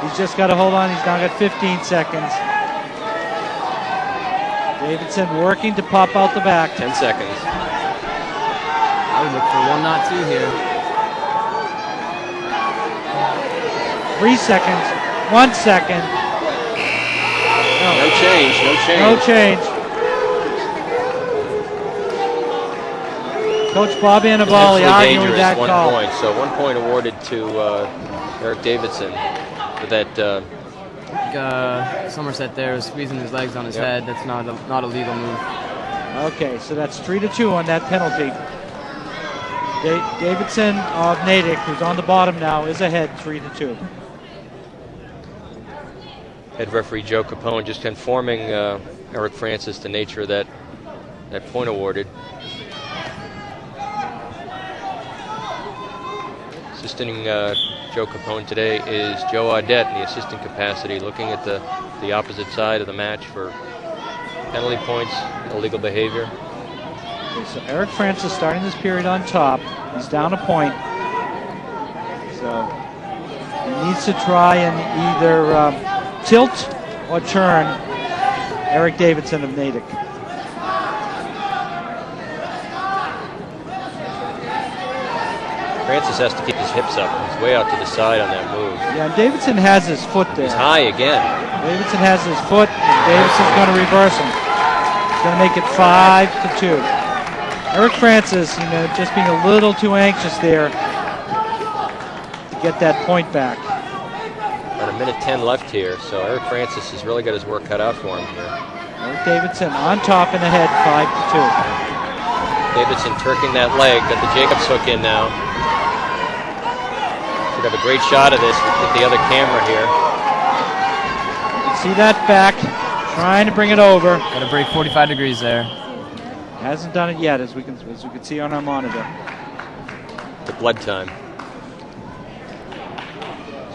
Speaker 1: He's just got to hold on. He's now got 15 seconds. Davidson working to pop out the back.
Speaker 3: 10 seconds.
Speaker 2: I would look for 1, not 2 here.
Speaker 1: 3 seconds. 1 second.
Speaker 3: No change. No change.
Speaker 1: No change. Coach Bob Annabali arguing
Speaker 3: dangerous,
Speaker 1: that
Speaker 3: 1
Speaker 1: call.
Speaker 3: point. So 1 point awarded to Eric Davidson for that.
Speaker 2: Somerset there is squeezing his legs on his
Speaker 3: Yep.
Speaker 2: head. That's not a legal move.
Speaker 1: Okay, so that's 3-2 on that penalty. Davidson of Natick, who's on the bottom now, is ahead 3-2.
Speaker 3: Head referee Joe Capone just informing Eric Francis the nature of that point awarded. Assisting Joe Capone today is Joe Audette in the assistant capacity, looking at the opposite side of the match for penalty points, illegal behavior.
Speaker 1: Okay, so Eric Francis starting this period on top. He's down a point. So he needs to try and either tilt or turn Eric Davidson of Natick.
Speaker 3: Francis has to keep his hips up. He's way out to the side on that move.
Speaker 1: Yeah, and Davidson has his foot there.
Speaker 3: He's high again.
Speaker 1: Davidson has his foot, and Davidson's going to reverse him. He's going to make it 5-2. Eric Francis, just being a little too anxious there to get that point back.
Speaker 3: About 1:10 left here, so Eric Francis has really got his work cut out for him here.
Speaker 1: Eric Davidson on top in the head, 5-2.
Speaker 3: Davidson turking that leg, got the Jacobs hook in now. Should have a great shot of this with the other camera here.
Speaker 1: You can see that back, trying to bring it over.
Speaker 2: Got to break 45 degrees there.
Speaker 1: Hasn't done it yet, as we can see on our monitor.
Speaker 3: The blood time.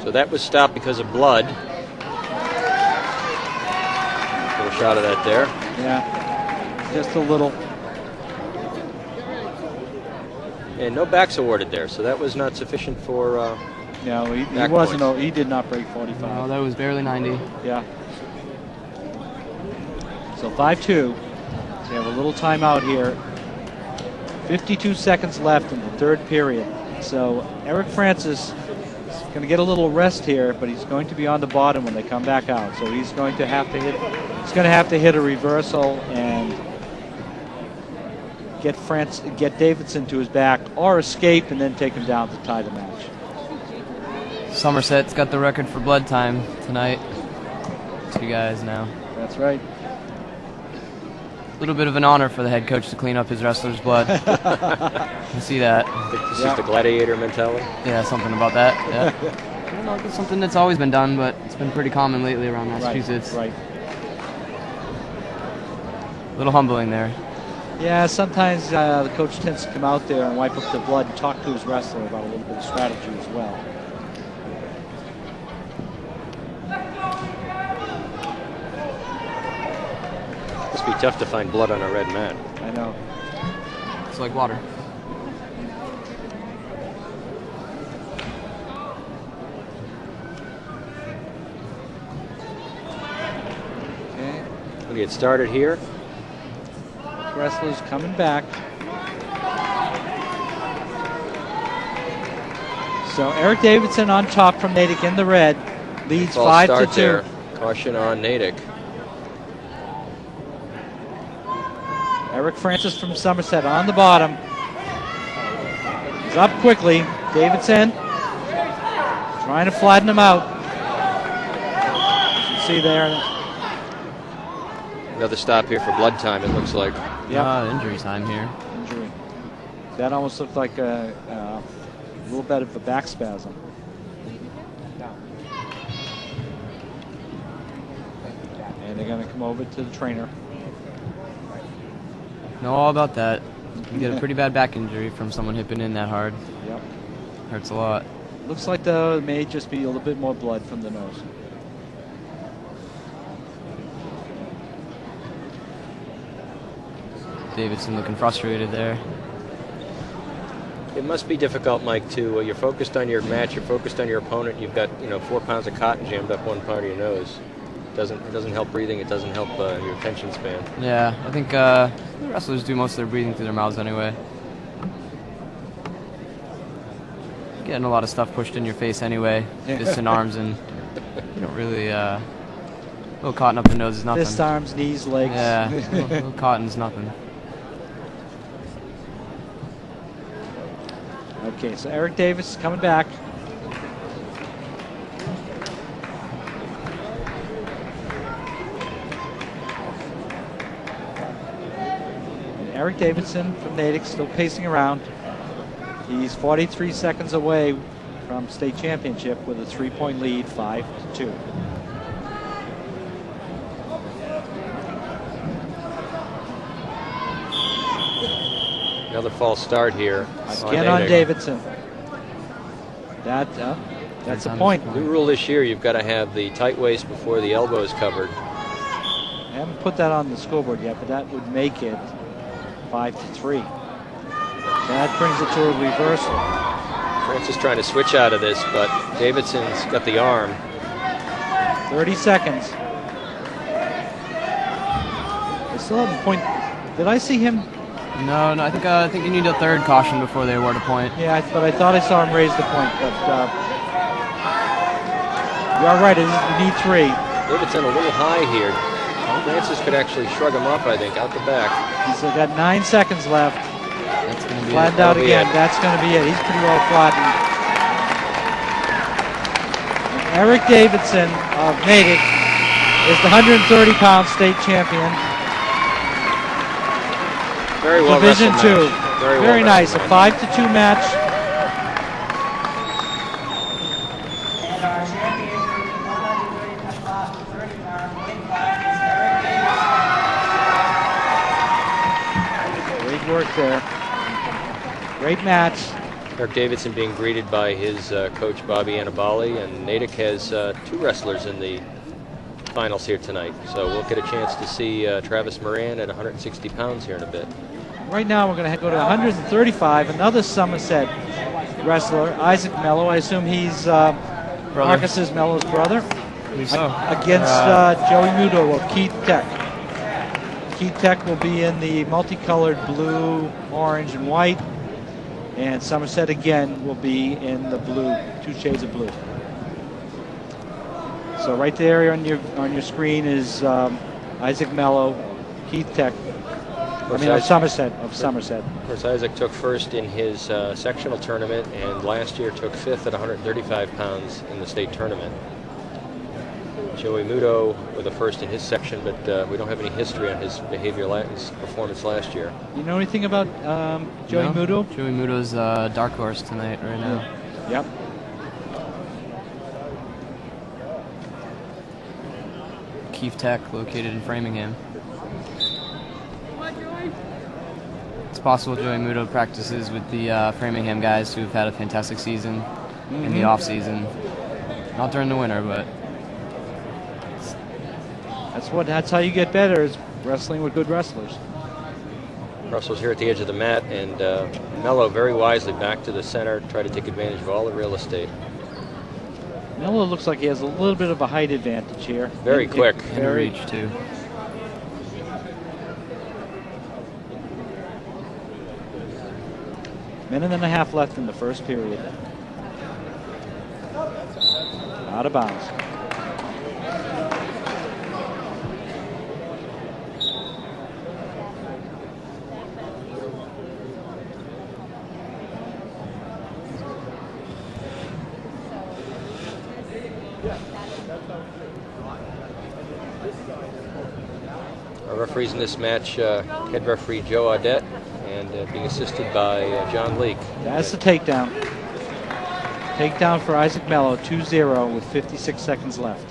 Speaker 3: So that was stopped because of blood. Little shot of that there.
Speaker 1: Yeah, just a little.
Speaker 3: And no backs awarded there, so that was not sufficient for.
Speaker 1: No, he
Speaker 3: back
Speaker 1: wasn't.
Speaker 3: points.
Speaker 1: He did not break 45.
Speaker 2: No, that was barely 90.
Speaker 1: Yeah. So 5-2. So you have a little timeout here. 52 seconds left in the third period. So Eric Francis is going to get a little rest here, but he's going to be on the bottom when they come back out. So he's going to have to hit. He's going to have to hit a reversal and get Davidson to his back, or escape and then take him down to tie the match.
Speaker 2: Somerset's got the record for blood time tonight. 2 guys now.
Speaker 1: That's right.
Speaker 2: A little bit of an honor for the head coach to clean up his wrestler's blood. You see that?
Speaker 3: I think this is the gladiator mentality.
Speaker 2: Yeah, something about that. Yeah. I don't know, it's something that's always been done, but it's been pretty common lately around Massachusetts.
Speaker 1: Right.
Speaker 2: A little humbling there.
Speaker 1: Yeah, sometimes the coach tends to come out there and wipe up the blood and talk to his wrestler about a little bit of strategy as well.
Speaker 3: Must be tough to find blood on a red mat.
Speaker 1: I know.
Speaker 2: It's like water.
Speaker 1: Okay.
Speaker 3: We'll get started here.
Speaker 1: Wrestlers coming back. So Eric Davidson on top from Natick in the red. Leads
Speaker 3: False start
Speaker 1: 5-2.
Speaker 3: there. Caution on Natick.
Speaker 1: Eric Francis from Somerset on the bottom. He's up quickly. Davidson trying to flatten him out. You can see there.
Speaker 3: Another stop here for blood time, it looks like.
Speaker 1: Yep.
Speaker 2: Injury time here.
Speaker 1: Injury. That almost looked like a little bit of a back spasm. And they're going to come over to the trainer.
Speaker 2: Know all about that. You get a pretty bad back injury from someone hipping in that hard.
Speaker 1: Yep.
Speaker 2: Hurts a lot.
Speaker 1: Looks like there may just be a little bit more blood from the nose.
Speaker 2: Davidson looking frustrated there.
Speaker 3: It must be difficult, Mike, too. You're focused on your match. You're focused on your opponent. You've got 4 pounds of cotton jammed up one part of your nose. It doesn't help breathing. It doesn't help your attention span.
Speaker 2: Yeah, I think the wrestlers do most of their breathing through their mouths anyway. Getting a lot of stuff pushed in your face anyway, fists and arms, and you don't really. A little cotton up the nose is nothing.
Speaker 1: Fists, arms, knees, legs.
Speaker 2: Yeah, a little cotton's nothing.
Speaker 1: Okay, so Eric Davis is coming back. And Eric Davidson from Natick still pacing around. He's 43 seconds away from state championship with a 3-point lead, 5-2.
Speaker 3: Another false start here.
Speaker 1: Again on Davidson. That's a point.
Speaker 3: New rule this year, you've got to have the tight waist before the elbow is covered.
Speaker 1: I haven't put that on the scoreboard yet, but that would make it 5-3. That brings it to a reversal.
Speaker 3: Francis trying to switch out of this, but Davidson's got the arm.
Speaker 1: 30 seconds. They still have a point. Did I see him?
Speaker 2: No, I think you need a third caution before they award a point.
Speaker 1: Yeah, but I thought I saw him raise the point. But you are right. You need 3.
Speaker 3: Davidson a little high here. Francis could actually shrug him off, I think, out the back.
Speaker 1: He's got 9 seconds left.
Speaker 2: That's going to be
Speaker 1: Flattened out again. That's going to be it. He's pretty well flattened. And Eric Davidson of Natick is the 130-pound state champion.
Speaker 3: Very well
Speaker 1: Division
Speaker 3: wrestled
Speaker 1: 2.
Speaker 3: match.
Speaker 1: Very
Speaker 3: well
Speaker 1: nice. A
Speaker 3: match.
Speaker 1: 5-2 match.
Speaker 4: And our champion for the 130-pound weight class is Eric Davidson.
Speaker 1: Great work there. Great match.
Speaker 3: Eric Davidson being greeted by his coach Bobby Annabali, and Natick has 2 wrestlers in the finals here tonight. So we'll get a chance to see Travis Moran at 160 pounds here in a bit.
Speaker 1: Right now we're going to go to 135. Another Somerset wrestler, Isaac Mello. I assume he's Marcus's Mello's brother. Against Joey Muto of Keith Tech. Keith Tech will be in the multicolored blue, orange, and white. And Somerset again will be in the blue, 2 shades of blue. So right there on your screen is Isaac Mello, Keith Tech. Of Somerset.
Speaker 3: Of course, Isaac took first in his sectional tournament, and last year took 5th at 135 pounds in the state tournament. Joey Muto with a first in his section, but we don't have any history on his his performance last year.
Speaker 1: You know anything about Joey Muto?
Speaker 2: Joey Muto's dark horse tonight right now.
Speaker 1: Yep.
Speaker 2: Keith Tech, located in Framingham. It's possible Joey Muto practices with the Framingham guys who have had a fantastic season in the off season. Not during the winter, but
Speaker 1: that's how you get better, is wrestling with good wrestlers.
Speaker 3: Russell's here at the edge of the mat, and Mello very wisely back to the center, try to take advantage of all the real estate.
Speaker 1: Mello looks like he has a little bit of a height advantage here.
Speaker 3: Very quick.
Speaker 2: and reach too.
Speaker 1: Minute and a half left in the first period. Out of bounds.
Speaker 3: Our referees in this match, head referee Joe Audette, and being assisted by John Leake.
Speaker 1: That's the takedown. Takedown for Isaac Mello, 2-0 with 56 seconds left.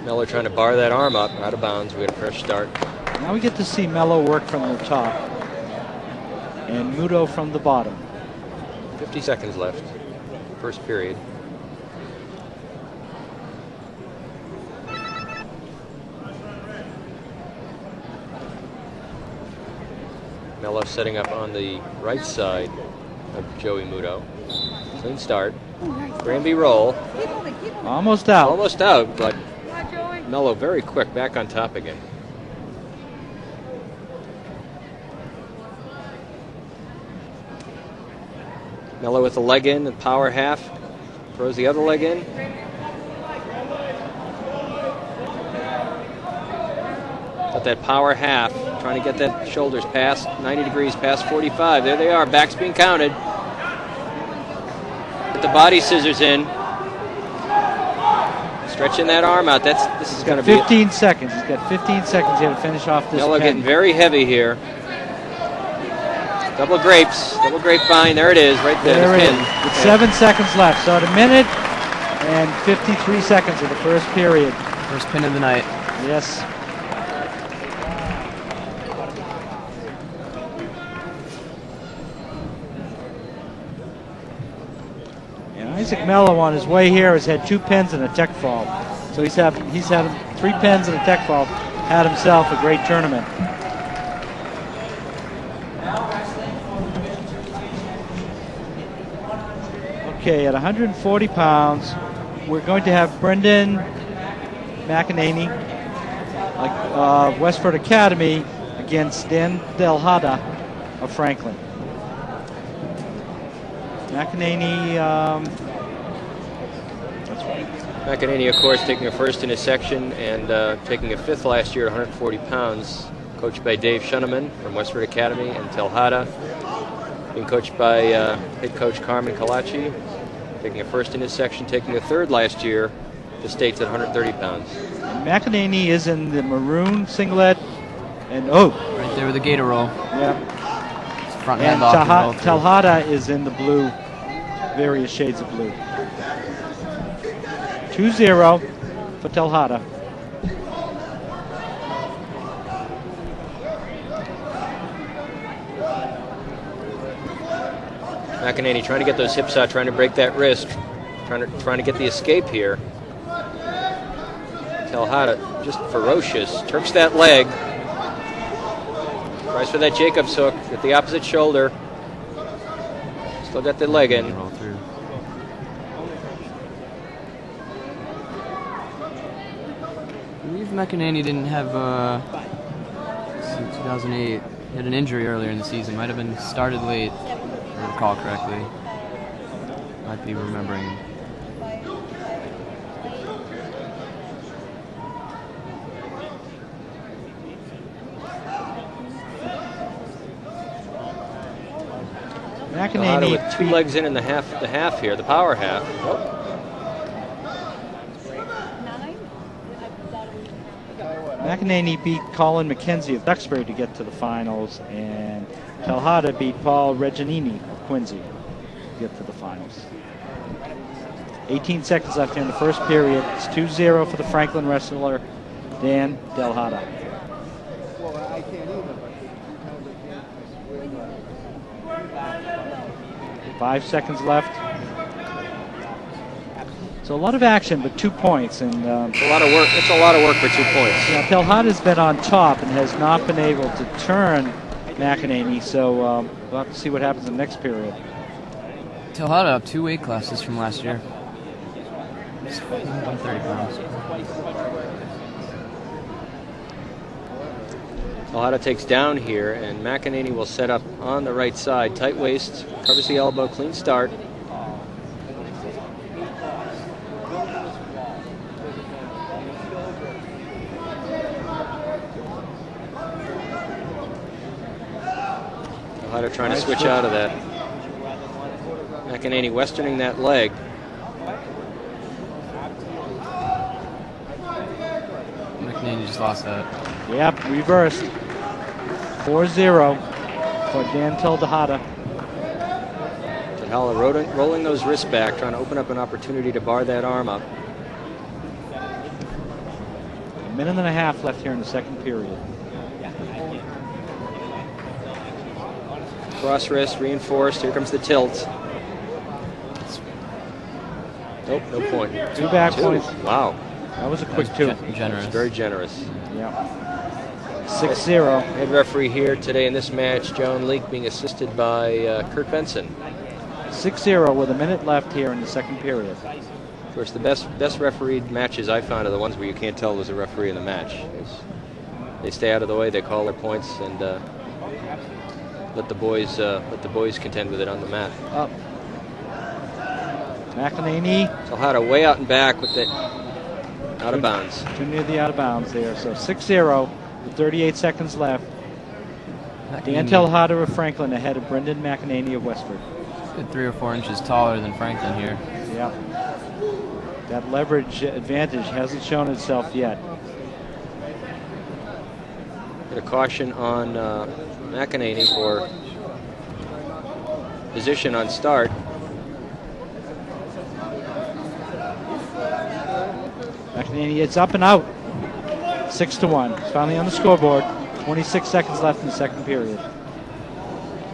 Speaker 3: Mello trying to bar that arm up, out of bounds. We get a fresh start.
Speaker 1: Now we get to see Mello work from the top and Muto from the bottom.
Speaker 3: 50 seconds left. First period. Mello setting up on the right side of Joey Muto. Clean start. Granby roll.
Speaker 1: Almost out.
Speaker 3: Almost out, but Mello very quick, back on top again. Mello with the leg in, the power half. Throws the other leg in. Got that power half. Trying to get that shoulders past 90 degrees, past 45. There they are. Back's being counted. Get the body scissors in. Stretching that arm out. This is going to be
Speaker 1: 15 seconds. He's got 15 seconds here to finish off this.
Speaker 3: Mello
Speaker 1: pen.
Speaker 3: getting very heavy here. Double grapes, double grapevine. There it is, right there.
Speaker 1: There
Speaker 3: the
Speaker 1: it
Speaker 3: pin.
Speaker 1: is. With 7 seconds left. So at a minute and 53 seconds of the first period.
Speaker 2: First pin of the night.
Speaker 1: Yes. And Isaac Mello on his way here has had 2 pins and a tech fall. So he's had 3 pins and a tech fall. Had himself a great tournament. Okay, at 140 pounds, we're going to have Brendan McEnany, Westford Academy, against Dan Delhada of Franklin. McEnany, that's right.
Speaker 3: McEnany, of course, taking a first in his section and taking a 5th last year at 140 pounds. Coached by Dave Shuneman from Westford Academy and Telhada. Being coached by head coach Carmen Calachi. Taking a first in his section, taking a 3rd last year. The state's at 130 pounds.
Speaker 1: And McEnany is in the maroon singlet. And
Speaker 2: Right there with the gator roll.
Speaker 1: yeah.
Speaker 2: Front
Speaker 1: And
Speaker 2: hand off. and roll through.
Speaker 1: Telhada is in the blue, various shades of blue. 2-0 for Telhada.
Speaker 3: McEnany trying to get those hips out, trying to break that wrist, trying to get the escape here. Telhada just ferocious, turks that leg, tries for that Jacobs hook at the opposite shoulder. Still got the leg in.
Speaker 2: Roll through. I believe McEnany didn't have, since 2008, he had an injury earlier in the season. Might have been started late, if I recall correctly. Might be remembering.
Speaker 3: Telhada
Speaker 1: McEnany
Speaker 3: with 2 legs in the half here, the power half.
Speaker 1: McEnany beat Colin McKenzie of Duxbury to get to the finals, and Telhada beat Paul Reginini of Quincy to get to the finals. 18 seconds left in the first period. It's 2-0 for the Franklin wrestler, Dan Delhada. 5 seconds left. So a lot of action, but 2 points. And
Speaker 3: It's a lot of work. It's a lot of work for 2 points.
Speaker 1: yeah, Telhada's been on top and has not been able to turn McEnany. So we'll have to see what happens in the next period.
Speaker 2: Telhada up 2 weight classes from last year. 130 pounds.
Speaker 3: Telhada takes down here, and McEnany will set up on the right side. Tight waist, covers the elbow, clean start. Telhada trying to switch out of that. McEnany westerning that leg.
Speaker 2: McEnany just lost that.
Speaker 1: Yep, reversed. 4-0 for Dan Telhada.
Speaker 3: Telhada rolling those wrists back, trying to open up an opportunity to bar that arm up.
Speaker 1: minute and a half left here in the second period.
Speaker 3: Cross wrist reinforced. Here comes the tilt. Nope, no point.
Speaker 1: 2 back points.
Speaker 3: Wow.
Speaker 1: That was a quick 2.
Speaker 2: Generous.
Speaker 3: Very generous.
Speaker 1: Yeah. 6-0.
Speaker 3: Head referee here today in this match, John Leake, being assisted by Kurt Benson.
Speaker 1: 6-0 with a minute left here in the second period.
Speaker 3: Of course, the best refereed matches I found are the ones where you can't tell there's a referee in the match. They stay out of the way, they call their points, and let the boys contend with it on the mat.
Speaker 1: Up. McEnany.
Speaker 3: Tejada way out and back with it out of bounds.
Speaker 1: Too near the out of bounds there. So 6-0 with 38 seconds left. Dan Tejada of Franklin ahead of Brendan McEnany of Westford.
Speaker 2: Good 3 or 4 inches taller than Franklin here.
Speaker 1: Yeah. That leverage advantage hasn't shown itself yet.
Speaker 3: Get a caution on McEnany for position on start.
Speaker 1: McEnany, it's up and out. 6-1. It's finally on the scoreboard. 26 seconds left in the second period.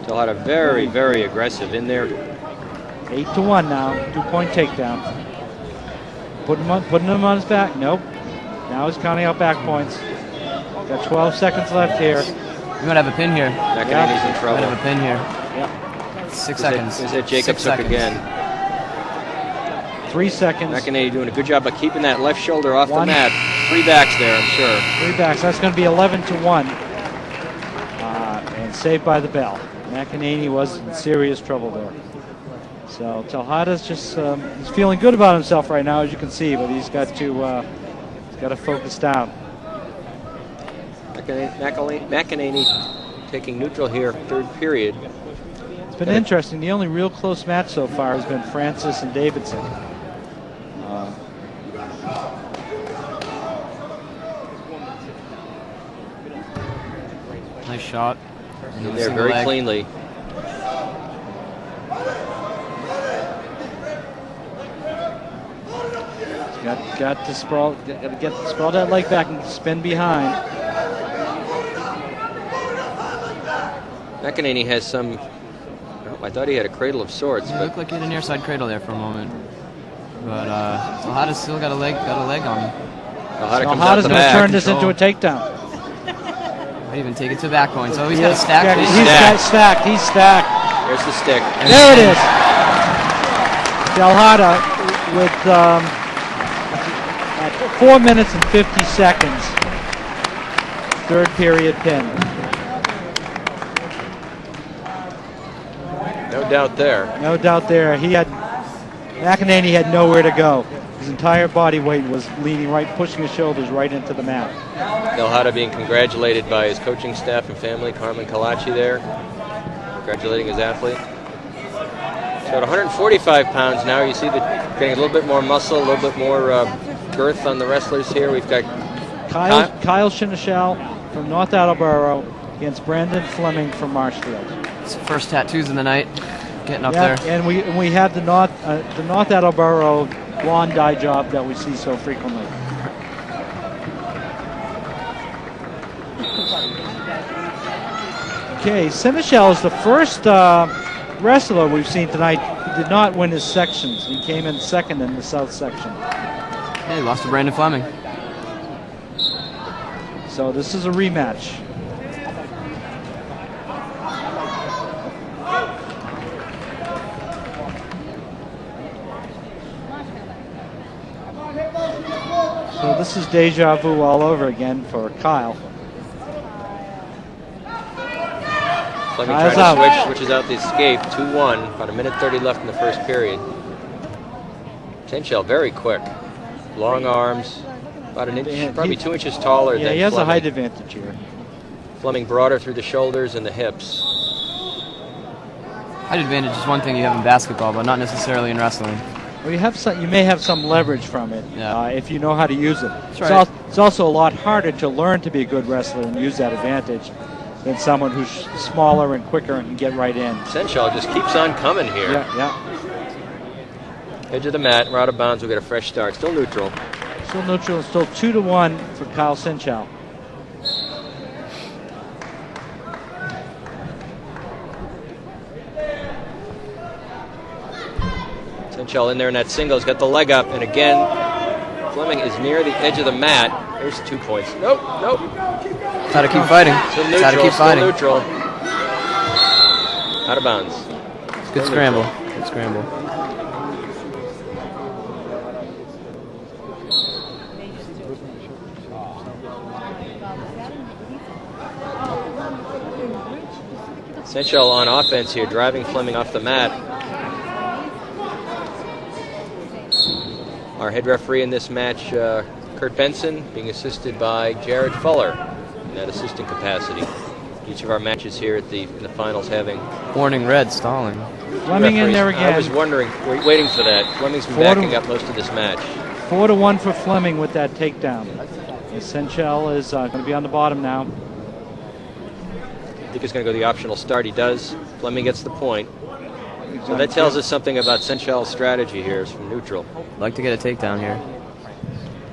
Speaker 3: Tejada very, very aggressive in there.
Speaker 1: 8-1 now. 2-point takedown. Putting him on his back. Nope. Now he's counting out back points. Got 12 seconds left here.
Speaker 2: We might have a pin here.
Speaker 3: McEnany's in trouble.
Speaker 2: Might have a pin here.
Speaker 1: Yep.
Speaker 2: 6 seconds.
Speaker 3: Is it Jacob
Speaker 2: 6
Speaker 3: Hook
Speaker 2: seconds.
Speaker 3: again?
Speaker 1: 3 seconds.
Speaker 3: McEnany doing a good job of keeping that left shoulder off the
Speaker 1: 1.
Speaker 3: mat. 3 backs there, I'm sure.
Speaker 1: 3 backs. That's going to be 11-1. And saved by the bell. McEnany was in serious trouble there. So Tejada's just he's feeling good about himself right now, as you can see, but he's got to focus down.
Speaker 3: McEnany taking neutral here, third period.
Speaker 1: It's been interesting. The only real close match so far has been Francis and Davidson.
Speaker 2: Nice shot.
Speaker 3: In there very cleanly.
Speaker 1: Got to sprawl. Got to sprawl that leg back and spin behind.
Speaker 3: McEnany has some. I thought he had a cradle of sorts,
Speaker 2: It
Speaker 3: but
Speaker 2: looked like he had an airside cradle there for a moment. But Tejada's still got a leg on him.
Speaker 3: Tejada comes out
Speaker 1: Tejada's
Speaker 3: the
Speaker 1: going to
Speaker 3: back.
Speaker 1: turn this into a takedown.
Speaker 2: Might even take it to a back point. So he's got a stack.
Speaker 1: He's stacked. He's stacked.
Speaker 3: There's the stick.
Speaker 1: There it is. Tejada with at 4 minutes and 50 seconds. Third period pin.
Speaker 3: No doubt there.
Speaker 1: No doubt there. McEnany had nowhere to go. His entire body weight was leaning right, pushing his shoulders right into the mat.
Speaker 3: Tejada being congratulated by his coaching staff and family, Carmen Kalachi there, congratulating his athlete. So at 145 pounds now, you see that getting a little bit more muscle, a little bit more girth on the wrestlers here. We've got
Speaker 1: Kyle Shinichal from North Attleboro against Brandon Fleming from Marshfield.
Speaker 2: It's the first tattoos of the night. Getting up there.
Speaker 1: And we have the North Attleboro blonde dye job that we see so frequently. Okay, Seneschal is the first wrestler we've seen tonight who did not win his sections. He came in second in the South section.
Speaker 2: Hey, lost to Brandon Fleming.
Speaker 1: So this is a rematch. So this is deja vu all over again for Kyle.
Speaker 3: Fleming trying to switches out the escape. 2-1. About a minute 30 left in the first period. Seneschal very quick. Long arms. About an inch, probably 2 inches taller than
Speaker 1: he has
Speaker 3: Fleming.
Speaker 1: a height advantage here.
Speaker 3: Fleming broader through the shoulders and the hips.
Speaker 2: Height advantage is one thing you have in basketball, but not necessarily in wrestling.
Speaker 1: Well, you may have some leverage from it if you know how to use it.
Speaker 2: That's right.
Speaker 1: It's also a lot harder to learn to be a good wrestler and use that advantage than someone who's smaller and quicker and can get right in.
Speaker 3: Seneschal just keeps on coming here.
Speaker 1: Yeah.
Speaker 3: Edge of the mat, we're out of bounds, we'll get a fresh start. Still neutral.
Speaker 1: Still neutral and still 2-1 for Kyle Senchal.
Speaker 3: Senchal in there in that single. He's got the leg up, and again, Fleming is near the edge of the mat. There's 2 points. Nope.
Speaker 2: It's how to keep fighting.
Speaker 3: Still
Speaker 2: It's how to
Speaker 3: neutral.
Speaker 2: keep fighting.
Speaker 3: Still neutral. Out of bounds.
Speaker 2: It's good scramble. Good scramble.
Speaker 3: Senchal on offense here, driving Fleming off the mat. Our head referee in this match, Kurt Benson, being assisted by Jared Fuller in that assistant capacity. Each of our matches here in the finals having
Speaker 2: Warning red, stalling.
Speaker 1: Fleming in there again.
Speaker 3: I was waiting for that. Fleming's been backing up most of this match.
Speaker 1: 4-1 for Fleming with that takedown. Senchal is going to be on the bottom now.
Speaker 3: I think he's going to go the optional start. He does. Fleming gets the point. So that tells us something about Senchal's strategy here. Is from neutral.
Speaker 2: Like to get a takedown here.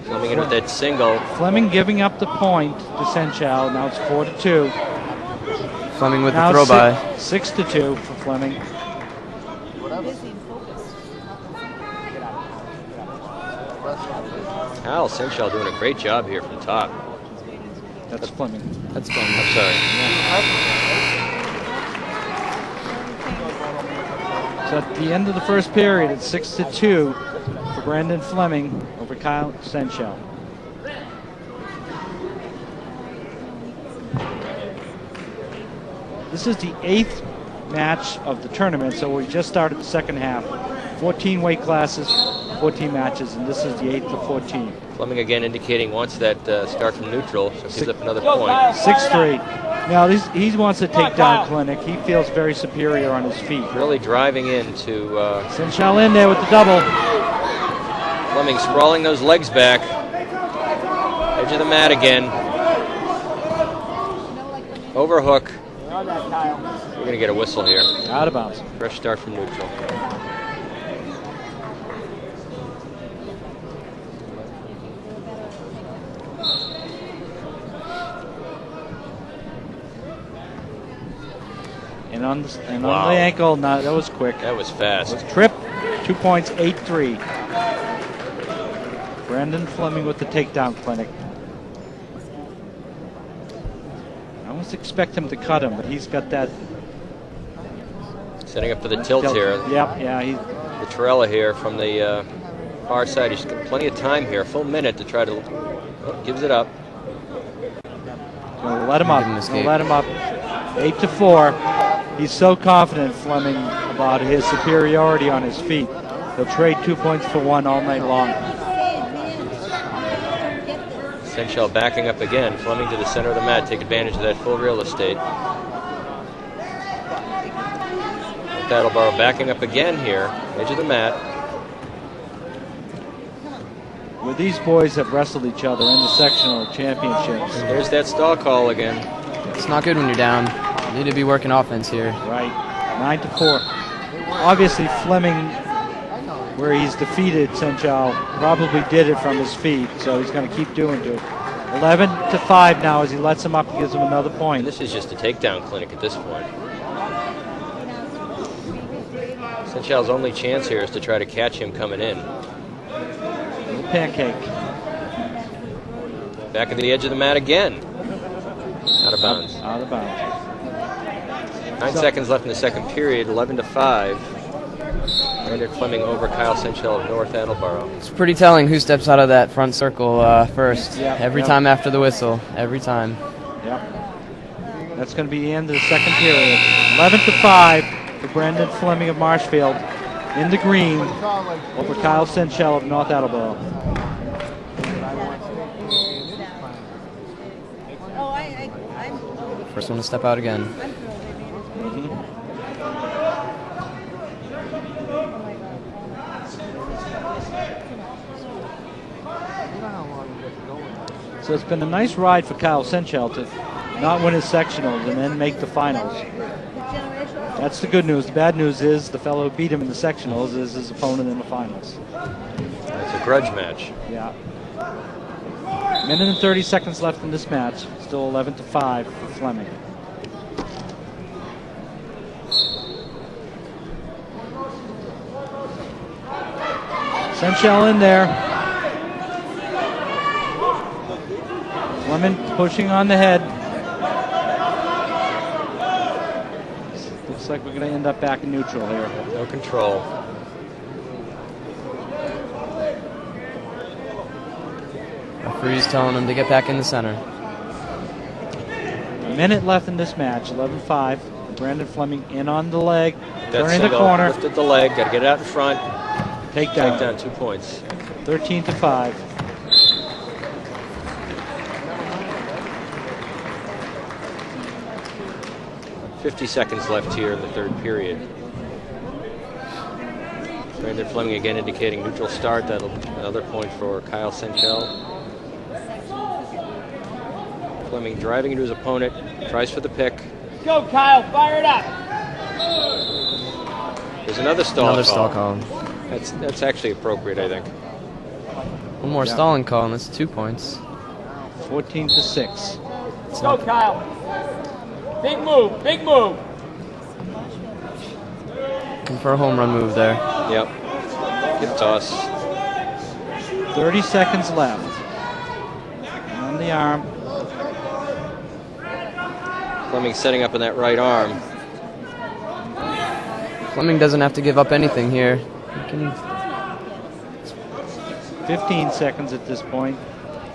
Speaker 3: Fleming in with that single.
Speaker 1: Fleming giving up the point to Senchal. Now it's 4-2.
Speaker 2: Fleming with
Speaker 1: Now
Speaker 2: the throw by.
Speaker 1: 6-2 for Fleming.
Speaker 3: Al Senchal doing a great job here from top.
Speaker 1: That's Fleming.
Speaker 2: That's Fleming.
Speaker 3: I'm sorry.
Speaker 1: So at the end of the first period, it's 6-2 for Brandon Fleming over Kyle Senchal. This is the 8th match of the tournament, so we just started the second half. 14 weight classes, 14 matches, and this is the 8th of 14.
Speaker 3: Fleming again indicating wants that start from neutral, so gives up another point.
Speaker 1: 6-3. Now he wants a takedown clinic. He feels very superior on his feet.
Speaker 3: Really driving into
Speaker 1: Senchal in there with the double.
Speaker 3: Fleming sprawling those legs back. Edge of the mat again. Overhook. We're going to get a whistle here.
Speaker 1: Out of bounds.
Speaker 3: Fresh start from neutral.
Speaker 1: And on the ankle, no, that was quick.
Speaker 3: That was fast.
Speaker 1: Trip, 2 points, 8-3. Brandon Fleming with the takedown clinic. I almost expect him to cut him, but he's got that.
Speaker 3: Setting up for the tilt here.
Speaker 1: Yep, yeah.
Speaker 3: The Torella here from the far side. He's got plenty of time here, a full minute to try to. Oh, gives it up.
Speaker 1: Gonna let him up. Gonna let him up. 8-4. He's so confident, Fleming, about his superiority on his feet. He'll trade 2 points for 1 all night long.
Speaker 3: Senchal backing up again. Fleming to the center of the mat. Take advantage of that full real estate. Attleboro backing up again here. Edge of the mat.
Speaker 1: Well, these boys have wrestled each other in the sectional championships.
Speaker 3: There's that stall call again.
Speaker 2: It's not good when you're down. You need to be working offense here.
Speaker 1: Right. 9-4. Obviously, Fleming, where he's defeated Senchal, probably did it from his feet, so he's going to keep doing it. 11-5 now as he lets him up and gives him another point.
Speaker 3: This is just a takedown clinic at this point. Senchal's only chance here is to try to catch him coming in.
Speaker 1: Little pancake.
Speaker 3: Back at the edge of the mat again. Out of bounds.
Speaker 1: Out of bounds.
Speaker 3: 9 seconds left in the second period, 11-5. Brandon Fleming over Kyle Senchal of North Attleboro.
Speaker 2: It's pretty telling who steps out of that front circle first.
Speaker 1: Yep,
Speaker 2: Every
Speaker 1: yep.
Speaker 2: time after the whistle. Every time.
Speaker 1: Yep. That's going to be the end of the second period. 11-5 for Brandon Fleming of Marshfield in the green over Kyle Senchal of North Attleboro.
Speaker 2: First one to step out again.
Speaker 1: So it's been a nice ride for Kyle Senchal to not win his sectionals and then make the finals. That's the good news. The bad news is the fellow who beat him in the sectionals is his opponent in the finals.
Speaker 3: It's a grudge match.
Speaker 1: Yeah. Minute and 30 seconds left in this match. Still 11-5 for Fleming. Senchel in there. Fleming pushing on the head. Looks like we're going to end up back in neutral here.
Speaker 3: No control.
Speaker 2: Referee's telling him to get back in the center.
Speaker 1: A minute left in this match, 11-5. Brandon Fleming in on the leg,
Speaker 3: That
Speaker 1: turning the
Speaker 3: single,
Speaker 1: corner.
Speaker 3: lifted the leg, got to get it out in front.
Speaker 1: Takedown.
Speaker 3: Takedown, 2 points.
Speaker 1: 13-5.
Speaker 3: .50 seconds left here in the third period. Brandon Fleming again indicating neutral start. That'll be another point for Kyle Senchel. Fleming driving into his opponent, tries for the pick.
Speaker 5: Go, Kyle. Fire it up.
Speaker 3: There's another stall
Speaker 2: Another
Speaker 3: call.
Speaker 2: stall call.
Speaker 3: That's actually appropriate, I think.
Speaker 2: One more stalling call, and that's 2 points.
Speaker 1: 14-6.
Speaker 5: Go, Kyle. Big move. Big move.
Speaker 2: Looking for a home run move there.
Speaker 3: Yep. Hip toss.
Speaker 1: 30 seconds left. On the arm.
Speaker 3: Fleming setting up in that right arm.
Speaker 2: Fleming doesn't have to give up anything here. He can
Speaker 1: 15 seconds at this point.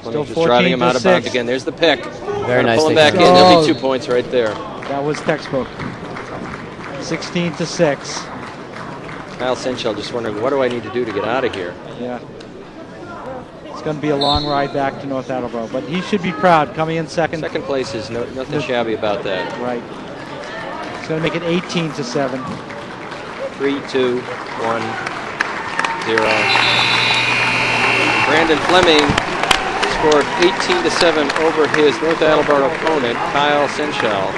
Speaker 3: Fleming just driving him out of bounds again. There's the pick.
Speaker 2: Very nice.
Speaker 3: Pull him back in. There'll be 2 points right there.
Speaker 1: That was textbook. 16-6.
Speaker 3: Kyle Senchel just wondering, what do I need to do to get out of here?
Speaker 1: Yeah. It's going to be a long ride back to North Attleboro, but he should be proud coming in second.
Speaker 3: Second place is nothing shabby about that.
Speaker 1: Right. It's going to make it 18-7.
Speaker 3: 3, 2, 1, 0. Brandon Fleming scored 18-7 over his North Attleboro opponent, Kyle Senchel.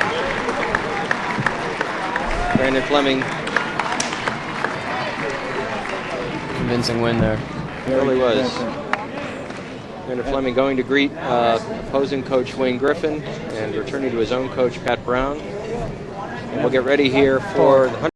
Speaker 3: Brandon Fleming.
Speaker 2: convincing win there.
Speaker 3: It really was. Brandon Fleming going to greet opposing coach Wayne Griffin and returning to his own coach, Pat Brown. And we'll get ready here for the